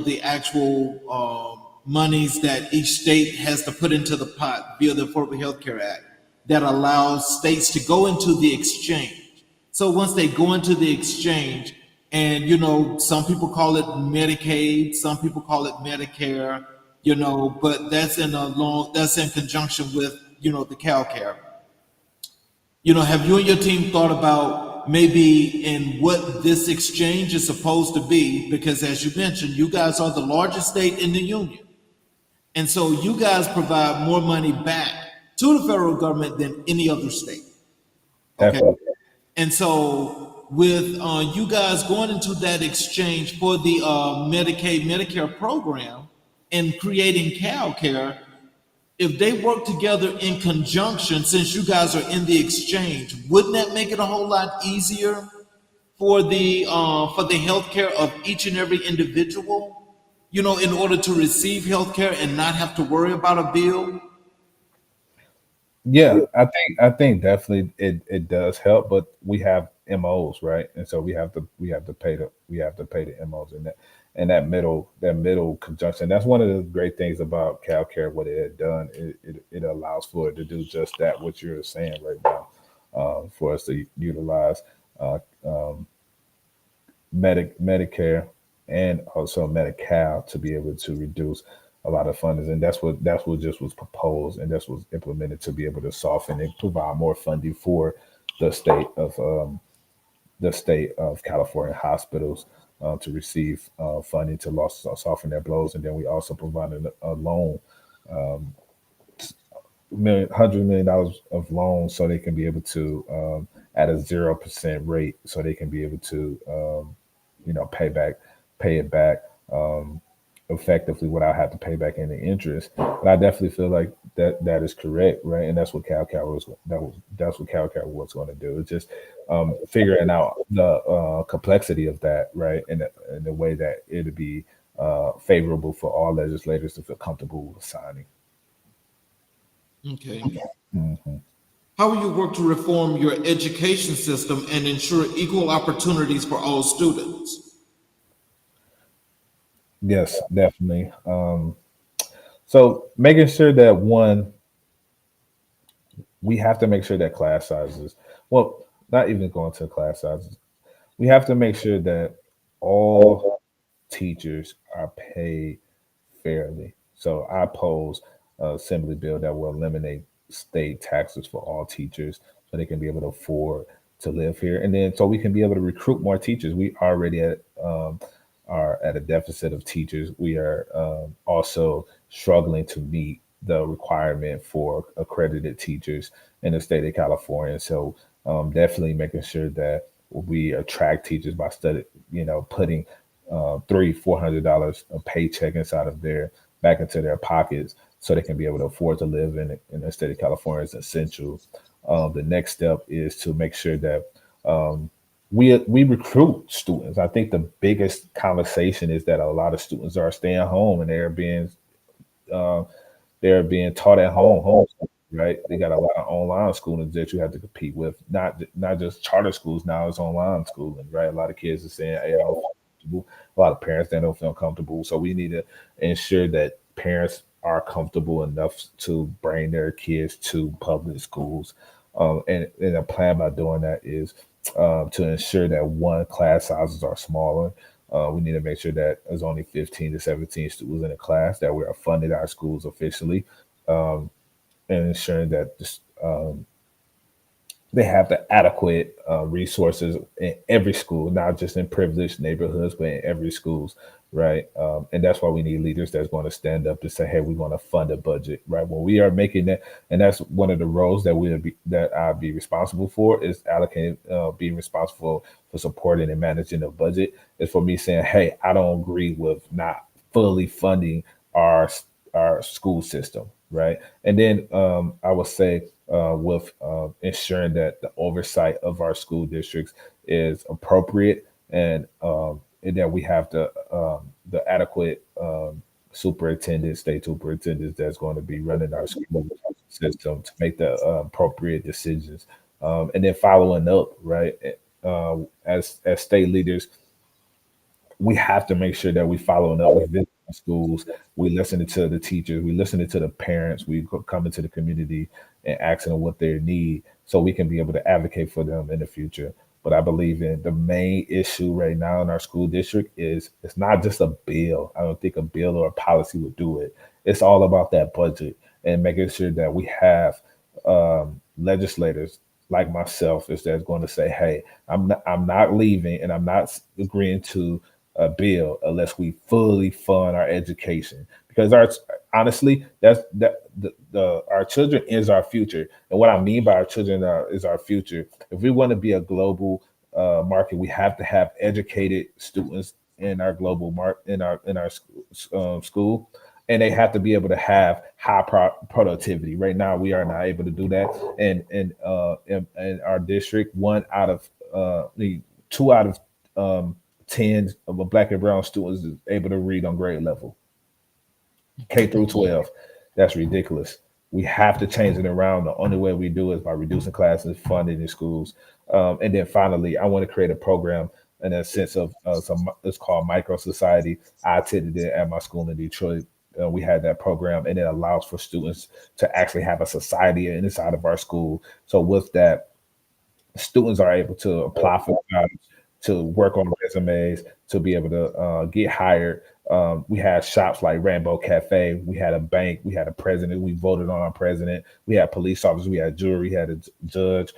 the actual monies that each state has to put into the pot via the Affordable Health Care Act that allows states to go into the exchange. So once they go into the exchange, and some people call it Medicaid, some people call it Medicare, but that's in conjunction with the CalCare. Have you and your team thought about maybe in what this exchange is supposed to be? Because as you mentioned, you guys are the largest state in the union. And so you guys provide more money back to the federal government than any other state. Okay. definitely. And so with you guys going into that exchange for the Medicaid, Medicare program and creating CalCare, if they work together in conjunction, since you guys are in the exchange, wouldn't that make it a whole lot easier for the healthcare of each and every individual? In order to receive healthcare and not have to worry about a bill. Yeah, I think definitely it does help, but we have MOs, right? And so we have to pay the MOs in that middle conjunction. That's one of the great things about CalCare. What it had done, it allows for it to do just that. What you're saying right now, for us to utilize uh, um, Medicare and also Medi-Cal to be able to reduce a lot of funding, and that's what just was proposed, and that's what's implemented to be able to soften and provide more funding for the state of California hospitals to receive funding to soften their blows, and then we also provided a loan, $100 million of loans, so they can be able to at a 0% rate, so they can be able to pay it back effectively without having to pay back any interest. But I definitely feel like that is correct, right? And that's what CalCal was going to do. It's just figuring out the complexity of that, right? And the way that it'd be favorable for all legislators to feel comfortable with signing. Okay. Mhm. How will you work to reform your education system and ensure equal opportunities for all students? Yes, definitely. So making sure that one, we have to make sure that class sizes, well, not even going to class sizes, we have to make sure that all teachers are paid fairly. So I pose a assembly bill that will eliminate state taxes for all teachers so they can be able to afford to live here. And then so we can be able to recruit more teachers. We already are at a deficit of teachers. We are also struggling to meet the requirement for accredited teachers in the state of California. So definitely making sure that we attract teachers by putting $300-400 a paycheck inside of their back into their pockets so they can be able to afford to live in the state of California is essential. The next step is to make sure that we recruit students. I think the biggest conversation is that a lot of students are staying home and uh, they're being taught at home, right? They got a lot of online schooling that you have to compete with. Not just charter schools now; it's online schooling, right? A lot of kids are saying, "Hey, I don't feel comfortable a lot of parents that don't feel comfortable. So we need to ensure that parents are comfortable enough to bring their kids to public schools. And a plan by doing that is to ensure that one, class sizes are smaller. We need to make sure that there's only 15 to 17 students in a class, that we are funded our schools officially, um, and ensuring that they have the adequate resources in every school, not just in privileged neighborhoods, but in every schools, right? And that's why we need leaders that's going to stand up to say, "Hey, we're going to fund a budget," right? When we are making that, and that's one of the roles that I'll be responsible for is allocating, being responsible for supporting and managing the budget. Is for me saying, "Hey, I don't agree with not fully funding our our school system," right? And then I would say with ensuring that the oversight of our school districts is appropriate, and that we have the adequate superintendents, state superintendents that's going to be running our school system to make the appropriate decisions, and then following up, right? As state leaders, we have to make sure that we following up. We visit the schools, we listening to the teachers, we listening to the parents, we come into the community and asking them what they need, so we can be able to advocate for them in the future. But I believe in the main issue right now in our school district is it's not just a bill. I don't think a bill or a policy would do it. It's all about that budget and making sure that we have legislators like myself is that's going to say, "Hey, I'm not leaving, and I'm not agreeing to a bill unless we fully fund our education." Because our honestly, the our children is our future, and what I mean by our children is our future. If we want to be a global market, we have to have educated students in our global in our school, and they have to be able to have high productivity. Right now, we are not able to do that, in our district, one out of the two out of 10 of a black and brown students is able to read on grade level. K through 12. That's ridiculous. We have to change it around. The only way we do is by reducing classes, funding in schools. And then finally, I want to create a program in a sense of it's called Micro Society. I attended it at my school in Detroit. We had that program, and it allows for students to actually have a society inside of our school. So with that, students are able to apply for jobs, to work on resumes, to be able to get hired. We had shops like Rainbow Cafe. We had a bank. We had a president. We voted on our president. We had police officers. We had jury. We had a judge.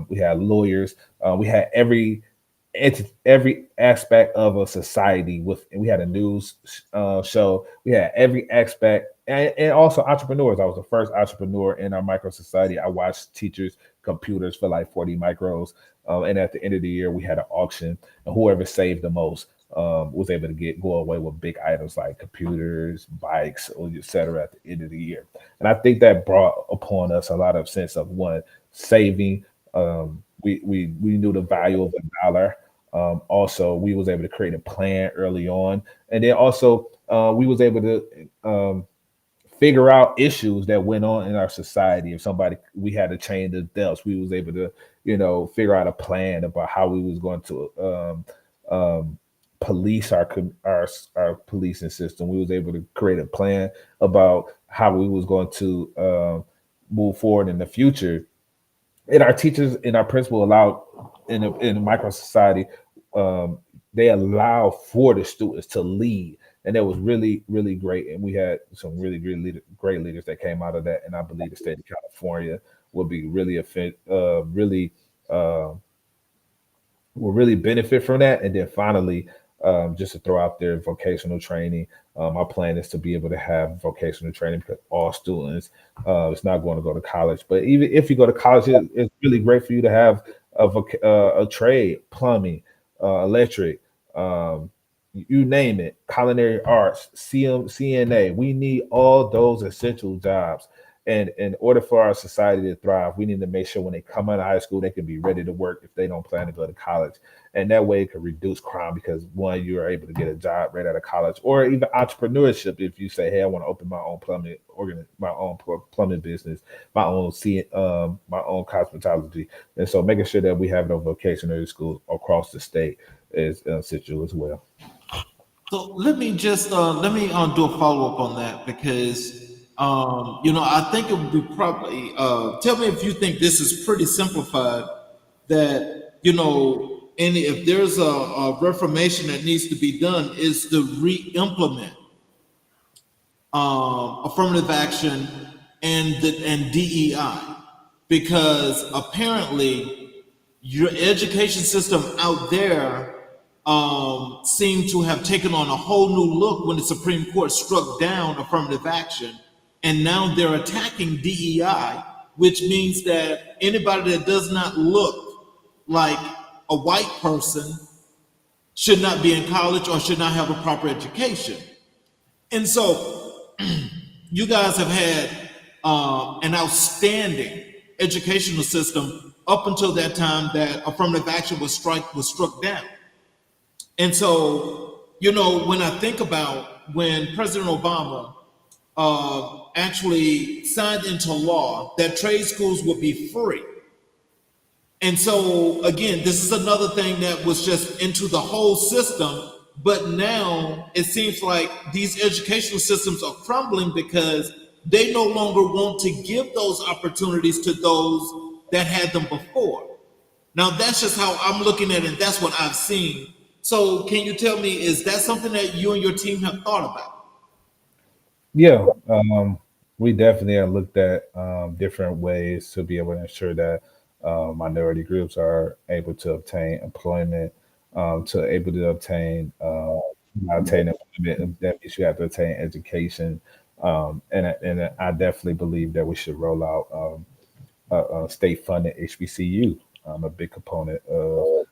We had lawyers. We had every aspect of a society with, and we had a news show. We had every aspect, and also entrepreneurs. I was the first entrepreneur in our micro society. I watched teachers computers for like 40 micros, and at the end of the year we had an auction, and whoever saved the most was able to go away with big items like computers, bikes, or etc. at the end of the year. And I think that brought upon us a lot of sense of one, saving. We knew the value of a dollar. Also, we was able to create a plan early on, and then also we was able to figure out issues that went on in our society. If somebody we had to change the deaths, we was able to figure out a plan about how we was going to police our policing system. We was able to create a plan about how we was going to move forward in the future, and our teachers and our principal allowed in a micro society, um, they allow for the students to lead, and that was really great. And we had some really great leaders that came out of that. And I believe the state of California will be really really uh, will really benefit from that. And then finally, just to throw out there, vocational training. My plan is to be able to have vocational training because all students, it's not going to go to college. But even if you go to college, it's really great for you to have a trade, plumbing, electric, you name it, culinary arts, CNA. We need all those essential jobs. And in order for our society to thrive, we need to make sure when they come out of high school, they can be ready to work if they don't plan to go to college. And that way it can reduce crime because one, you are able to get a job right out of college, or even entrepreneurship. If you say, "Hey, I want to open my own my own plumbing business, my own cosmetology," and so making sure that we have it on vocational schools across the state is essential as well. So let me do a follow up on that because I think it would be probably tell me if you think this is pretty simplified that and if there's a reformation that needs to be done is to re-implement affirmative action and DEI because apparently your education system out there seemed to have taken on a whole new look when the Supreme Court struck down affirmative action, and now they're attacking DEI, which means that anybody that does not look like a white person should not be in college or should not have a proper education. And so you guys have had an outstanding educational system up until that time that affirmative action was struck down. And so, when I think about when President Obama actually signed into law that trade schools would be free. And so, again, this is another thing that was just into the whole system. But now it seems like these educational systems are crumbling because they no longer want to give those opportunities to those that had them before. Now, that's just how I'm looking at it. And that's what I've seen. So, can you tell me, is that something that you and your team have thought about? Yeah, we definitely have looked at different ways to be able to ensure that minority groups are able to obtain employment, to able to obtain obtain employment. That means you have to obtain education, and I definitely believe that we should roll out a state funded HBCU. I'm a big component of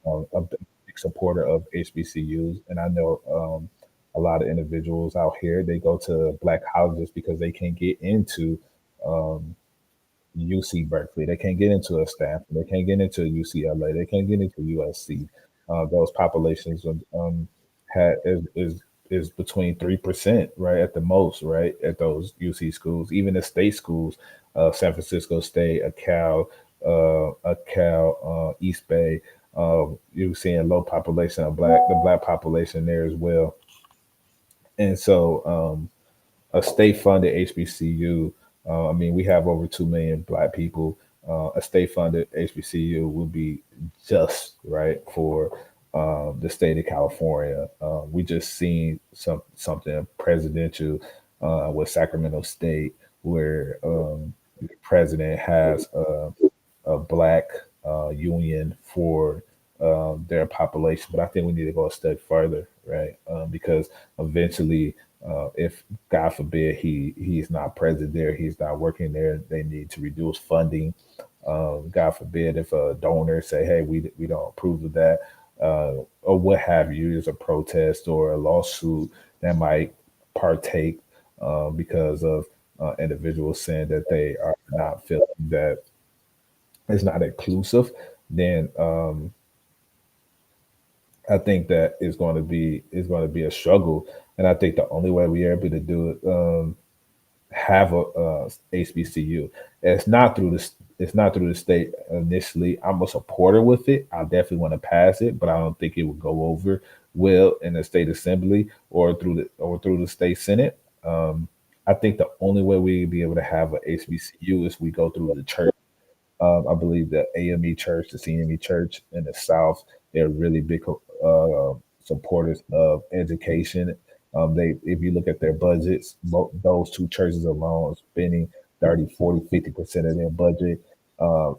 a big supporter of HBCUs, and I know a lot of individuals out here they go to black colleges because they can't get into um, UC Berkeley, they can't get into a Stanford, they can't get into UCLA, they can't get into USC. Those populations is between 3%, right, at the most, right, at those UC schools, even the state schools, San Francisco State, East Bay. You're seeing low population of the black population there as well, and so a state funded HBCU. I mean, we have over 2 million black people. A state funded HBCU would be just right for the state of California. We just seen something presidential with Sacramento State where the president has a black union for their population. But I think we need to go a step further, right? Because eventually, if God forbid he's not present there, he's not working there, they need to reduce funding. God forbid if a donor say, "Hey, we don't approve of that," or what have you. There's a protest or a lawsuit that might partake because of individuals saying that they are not feeling that it's not inclusive, then I think that is going to be a struggle. And I think the only way we are able to do it, have a HBCU, it's not through it's not through the state initially. I'm a supporter with it. I definitely want to pass it, but I don't think it would go over well in the state assembly or through the state senate. I think the only way we'd be able to have a HBCU is we go through the church. I believe the AME Church, the CME Church in the South, they're really big supporters of education. If you look at their budgets, those two churches alone are spending 30, 40, 50% of their budget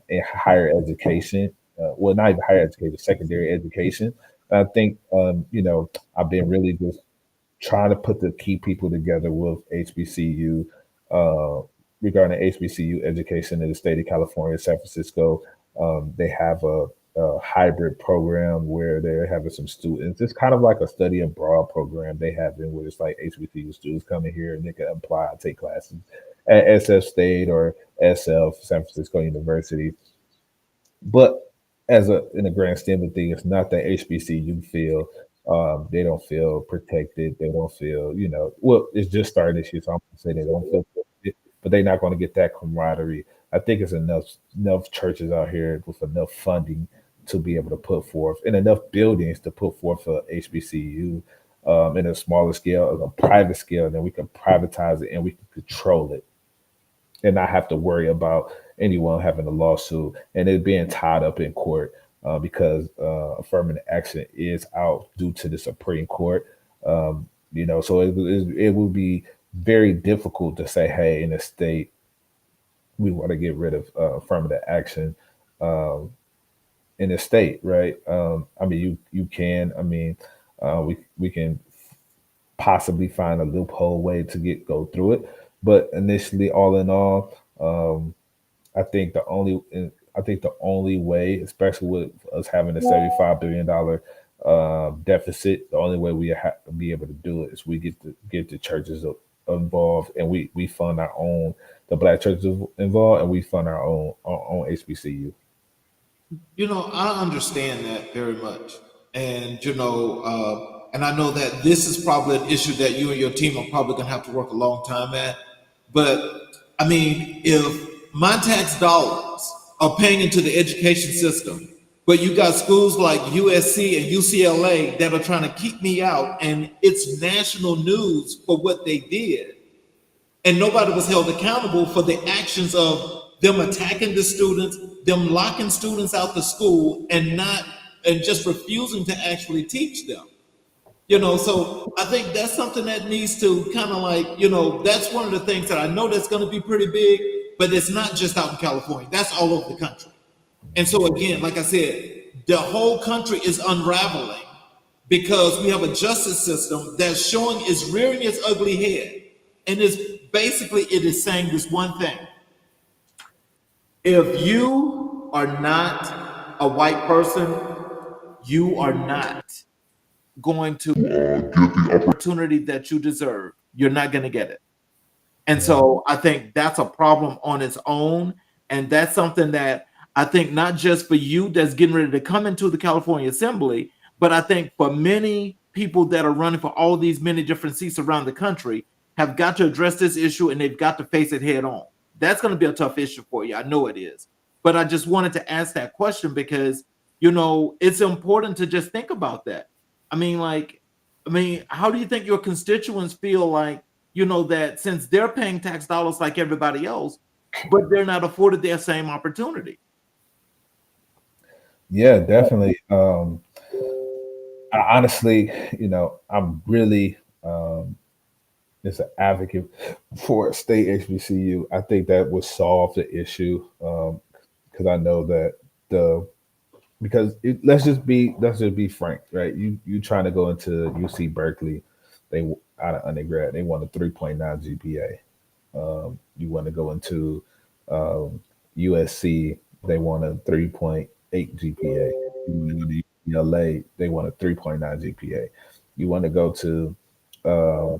in higher education. Well, not even higher education, secondary education. I think, I've been really just trying to put the key people together with HBCU uh, regarding HBCU education in the state of California, San Francisco. They have a hybrid program where they're having some students. It's kind of like a study abroad program they have in where it's like HBCU students come in here and they can apply and take classes at SF State or SF, San Francisco University. But as a in the grand scheme of things, it's not that HBCU feel they don't feel protected. They don't feel, well, it's just started this year, so I'm gonna say they don't feel protected, but they're not going to get that camaraderie. I think it's enough churches out here with enough funding to be able to put forth and enough buildings to put forth for HBCU. in a smaller scale, on a private scale, then we can privatize it and we can control it and not have to worry about anyone having a lawsuit and it being tied up in court because affirmative action is out due to the Supreme Court. So it would be very difficult to say, hey, in a state, we want to get rid of affirmative action um, in the state, right? I mean, you can. I mean, we can possibly find a loophole way to get go through it, but initially, all in all, I think the only way, especially with us having a $75 billion deficit, the only way we be able to do it is we get the churches involved, and we fund our own the black churches involved, and we fund our own HBCU. I understand that very much, and and I know that this is probably an issue that you and your team are probably going to have to work a long time at. But I mean, if my tax dollars are paying into the education system, but you got schools like USC and UCLA that are trying to keep me out, and it's national news for what they did, and nobody was held accountable for the actions of them attacking the students, them locking students out the school, and just refusing to actually teach them. So I think that's something that needs to kind of like, that's one of the things that I know that's going to be pretty big, but it's not just out in California. That's all over the country. And so again, like I said, the whole country is unraveling because we have a justice system that's showing is rearing its ugly head. And it is saying this one thing. If you are not a white person, you are not going to get the opportunity that you deserve. You're not going to get it. And so I think that's a problem on its own. And that's something that I think not just for you that's getting ready to come into the California Assembly, but I think for many people that are running for all these many different seats around the country have got to address this issue and they've got to face it head on. That's going to be a tough issue for you. I know it is. But I just wanted to ask that question because, it's important to just think about that. I mean, how do you think your constituents feel like, that since they're paying tax dollars like everybody else, but they're not afforded their same opportunity? Yeah, definitely. I honestly, I'm really as an advocate for a state HBCU. I think that would solve the issue because I know that the because let's just be frank, right? You trying to go into UC Berkeley, they out of undergrad, they want a 3.9 GPA. You want to go into USC, they want a 3.8 GPA. You want to go to UCLA, they want a 3.9 GPA. You want to go to uh,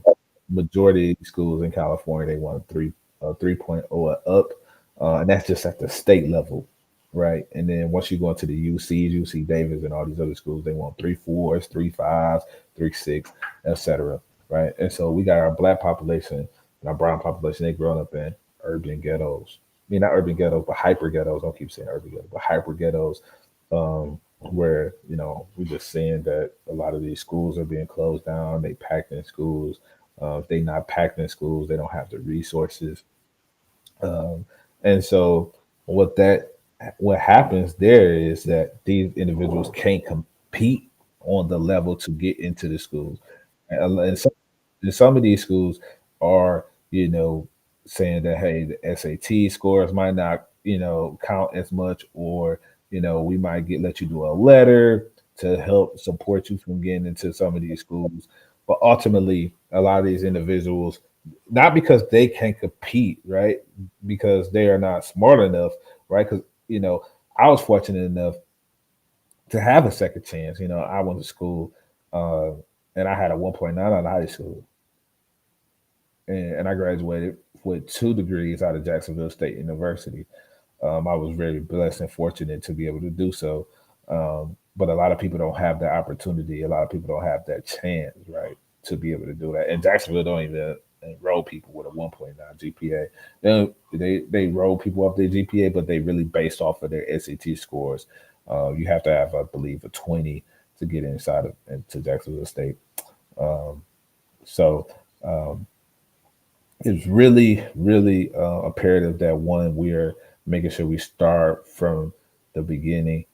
majority of schools in California, they want a 3.0 or up, and that's just at the state level, right? And then once you go into the UCs, UC Davis, and all these other schools, they want 3.4s, 3.5s, 3.6, etc. Right? And so we got our black population and our brown population. They growing up in urban ghettos. I mean, not urban ghettos, but hyper ghettos. I don't keep saying urban ghettos, but hyper ghettos, where we're just seeing that a lot of these schools are being closed down. They packed in schools. If they not packed in schools, they don't have the resources. Um, and so what happens there is that these individuals can't compete on the level to get into the schools. And some of these schools are, saying that, hey, the SAT scores might not, count as much, or, we might let you do a letter to help support you from getting into some of these schools. But ultimately, a lot of these individuals, not because they can't compete, right? Because they are not smart enough, right? Because, I was fortunate enough to have a second chance. I went to school uh, and I had a 1.9 out of high school, and I graduated with 2 degrees out of Jacksonville State University. I was very blessed and fortunate to be able to do so. But a lot of people don't have that opportunity. A lot of people don't have that chance, right, to be able to do that. And Jacksonville don't even enroll people with a 1.9 GPA. They roll people up their GPA, but they really based off of their SAT scores. You have to have, I believe, a 20 to get inside of into Jacksonville State. So it's really, really imperative that one, we are making sure we start from the beginning,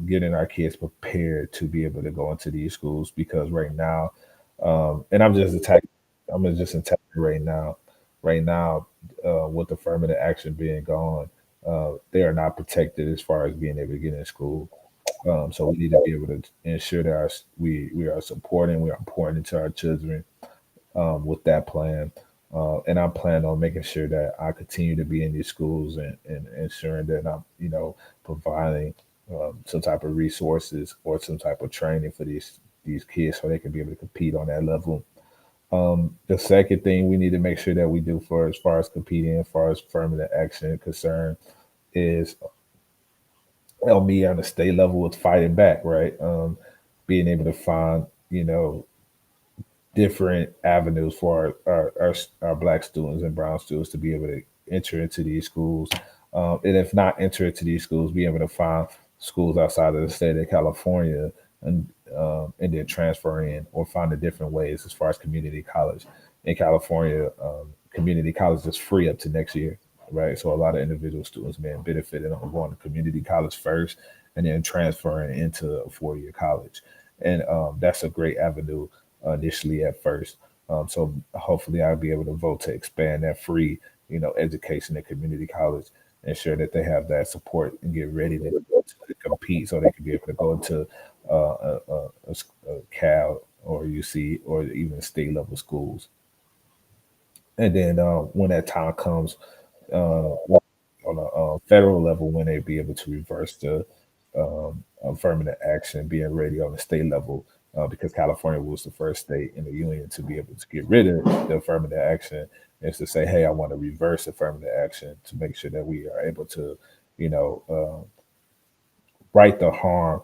getting our kids prepared to be able to go into these schools. Because right now, and I'm just attacking right now. Right now, with affirmative action being gone, they are not protected as far as being able to get in school. So we need to be able to ensure that we are supporting, we are pouring into our children with that plan. And I'm planning on making sure that I continue to be in these schools, and ensuring that I'm, providing some type of resources or some type of training for these kids so they can be able to compete on that level. The second thing we need to make sure that we do for as far as competing, as far as affirmative action concerned, is help me on the state level with fighting back, right? Being able to find, different avenues for our black students and brown students to be able to enter into these schools. And if not enter into these schools, be able to find schools outside of the state of California, and then transfer in or find the different ways as far as community college. In California, community college is free up to next year, right? So a lot of individual students may have benefited on going to community college first and then transferring into a 4 year college. And that's a great avenue initially at first. So hopefully I'll be able to vote to expand that free, education at community college, ensure that they have that support and get ready to compete so they can be able to go into a Cal or UC or even state level schools. And then when that time comes, on a federal level, when they be able to reverse the affirmative action, being ready on the state level, because California was the first state in the union to be able to get rid of the affirmative action, is to say, hey, I want to reverse affirmative action to make sure that we are able to, you know, right the harm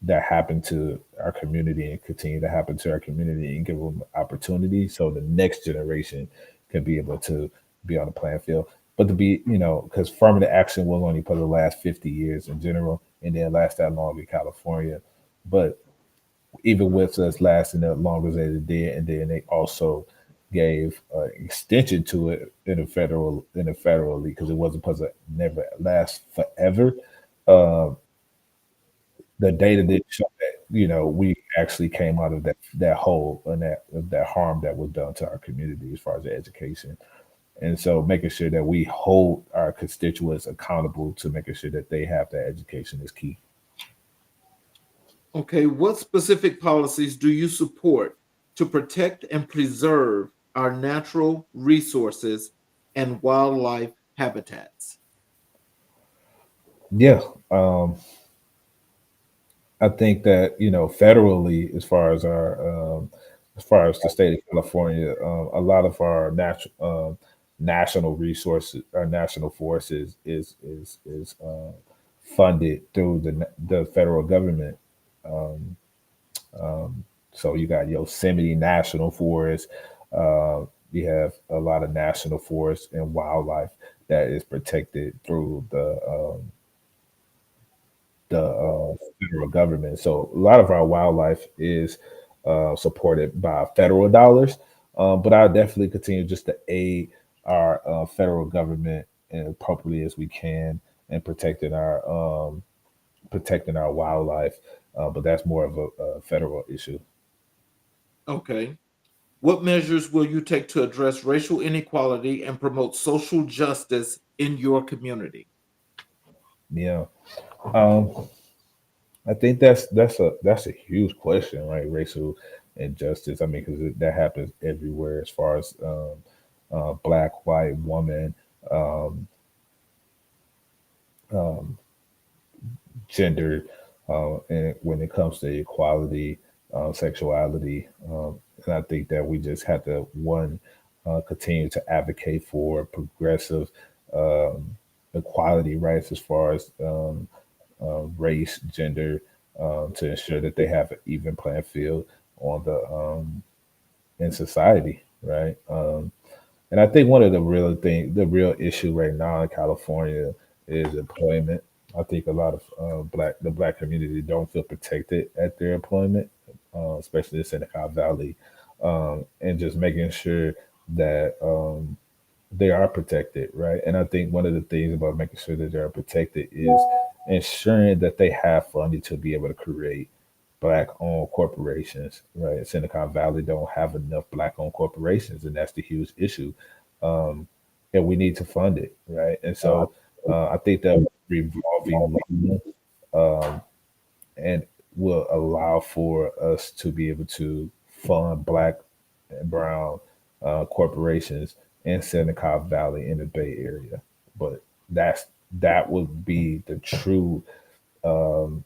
that happened to our community and continue to happen to our community, and give them opportunity so the next generation can be able to be on the playing field. But to be, because affirmative action was only for the last 50 years in general, and then last that long in California. But even with us lasting as long as they did, and then they also gave extension to it in the federal league, because it wasn't supposed to never last forever. Uh, the data did show that we actually came out of that hole and that harm that was done to our community as far as the education. And so making sure that we hold our constituents accountable to making sure that they have that education is key. Okay, what specific policies do you support to protect and preserve our natural resources and wildlife habitats? Yeah, I think that federally, as far as the state of California, a lot of our national resources, our national forces is funded through the federal government. So you got Yosemite National Forest. You have a lot of national forest and wildlife that is protected through the federal government. So a lot of our wildlife is supported by federal dollars, but I definitely continue just to aid our federal government as appropriately as we can in protecting our wildlife. But that's more of a federal issue. Okay. What measures will you take to address racial inequality and promote social justice in your community? Yeah. Um, I think that's a huge question, right? Racial injustice. I mean, because that happens everywhere, as far as black, white, woman, um, gender, and when it comes to equality, sexuality, and I think that we just have to one continue to advocate for progressive um, equality rights as far as race, gender, to ensure that they have an even playing field on the in society, right? And I think one of the real issue right now in California is employment. I think a lot of the black community don't feel protected at their employment, especially in Silicon Valley. and just making sure that they are protected, right? And I think one of the things about making sure that they are protected is ensuring that they have funding to be able to create black-owned corporations, right? Silicon Valley don't have enough black-owned corporations, and that's the huge issue. Um, and we need to fund it, right? And so I think that revolving loan um, and will allow for us to be able to fund black and brown corporations in Silicon Valley in the Bay Area. But that would be the true um,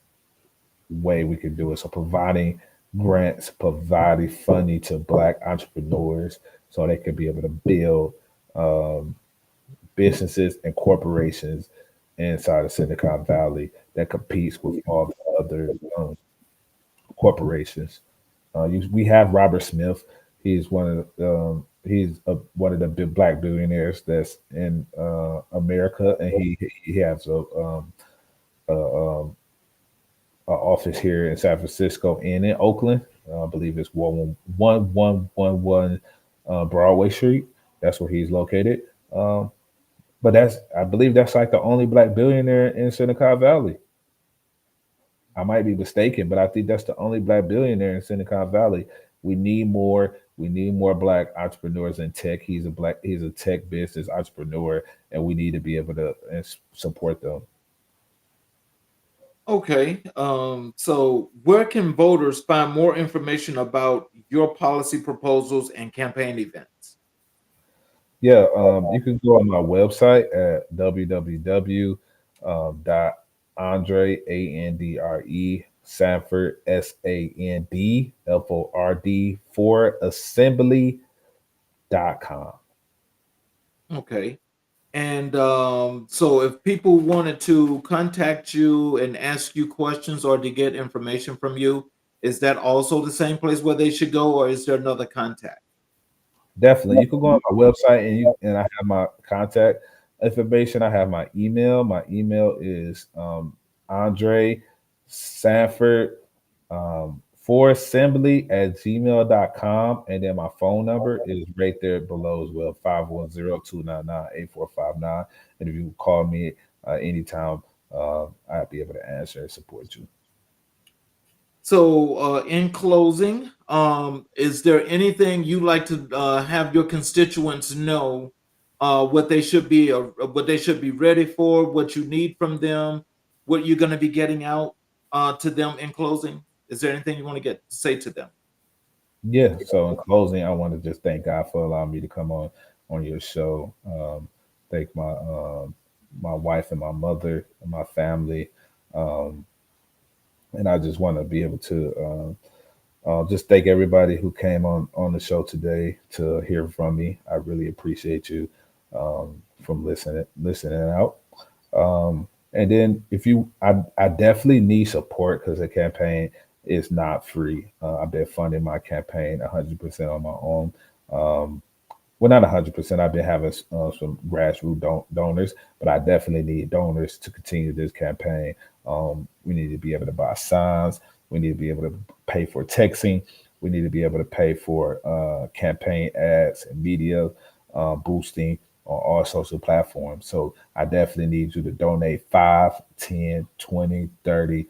way we could do it. So providing grants, providing funding to black entrepreneurs so they could be able to build um, businesses and corporations inside of Silicon Valley that competes with all the other corporations. We have Robert Smith. He's one of the big black billionaires that's in America, and he has a, a office here in San Francisco and in Oakland. I believe it's 1111 Broadway Street. That's where he's located. But I believe that's like the only black billionaire in Silicon Valley. I might be mistaken, but I think that's the only black billionaire in Silicon Valley. We need more. We need more black entrepreneurs in tech. He's a tech business entrepreneur, and we need to be able to support them. Okay. So where can voters find more information about your policy proposals and campaign events? Yeah, you can go on my website at www dot Andre Andre Sanford Sandford for assembly.com. Okay. And so if people wanted to contact you and ask you questions or to get information from you, is that also the same place where they should go, or is there another contact? Definitely. You can go on my website and I have my contact information. I have my email. My email is Andre Sanford for assembly at gmail.com. And then my phone number is right there below as well, 510-299-8459. And if you call me anytime, I'll be able to answer and support you. So, in closing, is there anything you like to have your constituents know what they should be, what they should be ready for, what you need from them, what you're going to be getting out to them in closing? Is there anything you want to get say to them? Yeah. So in closing, I want to just thank God for allowing me to come on your show. Thank my wife and my mother and my family, um, and I just want to be able to just thank everybody who came on the show today to hear from me. I really appreciate you from listening out. And then I definitely need support because the campaign is not free. I've been funding my campaign 100% on my own. Um, well, not 100%. I've been having some grassroots donors, but I definitely need donors to continue this campaign. We need to be able to buy signs. We need to be able to pay for texting. We need to be able to pay for campaign ads and media boosting on all social platforms. So I definitely need you to donate 5, 10, 20, 30,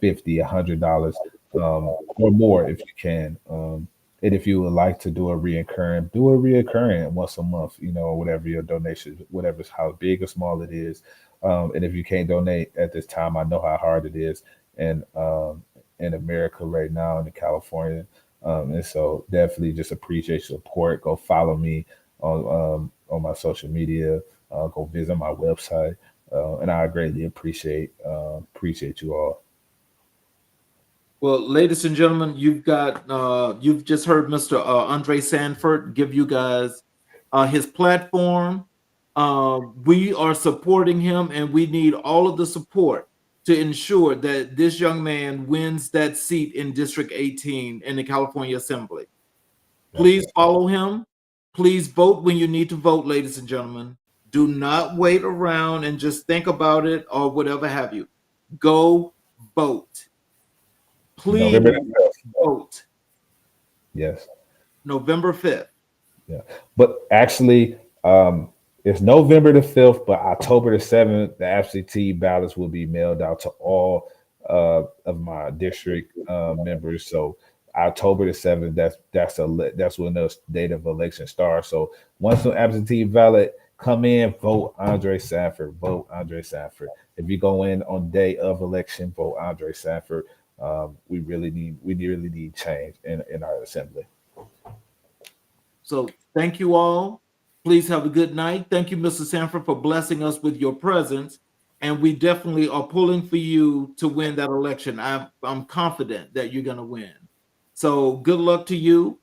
50, $100 or more if you can. And if you would like to do a reoccurring once a month, whatever your donation, whatever how big or small it is. And if you can't donate at this time, I know how hard it is in America right now in California. And so definitely just appreciate your support. Go follow me on my social media. Go visit my website, and I greatly appreciate you all. Well, ladies and gentlemen, you've just heard Mr. Andre Sanford give you guys his platform. We are supporting him, and we need all of the support to ensure that this young man wins that seat in District 18 in the California Assembly. That's Please right. follow him. Please vote when you need to vote, ladies and gentlemen. Do not wait around and just think about it or whatever have you. Go You vote. know, Please remember that. vote. Yes. November 5th. Yeah. But actually, it's November the 5th, but October the 7th, the absentee ballots will be mailed out to all of my district members. So October the 7th, that's when the date of election starts. So once the absentee ballot come in, vote Andre Sandford. Vote Andre Sandford. If you go in on day of election, vote Andre Sandford. We really need change in our assembly. So thank you all. Please have a good night. Thank you, Mr. Sanford, for blessing us with your presence. And we definitely are pulling for you to win that election. I'm confident that you're going to win. So good luck to you.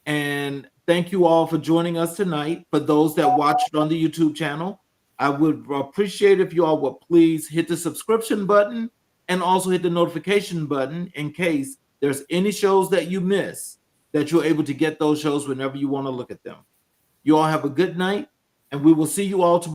And thank you all for joining us tonight. For those that watched on the YouTube channel, I would appreciate if you all would please hit the subscription button and also hit the notification button in case there's any shows that you miss, that you're able to get those shows whenever you want to look at them. You all have a good night, and we will see you all tomorrow.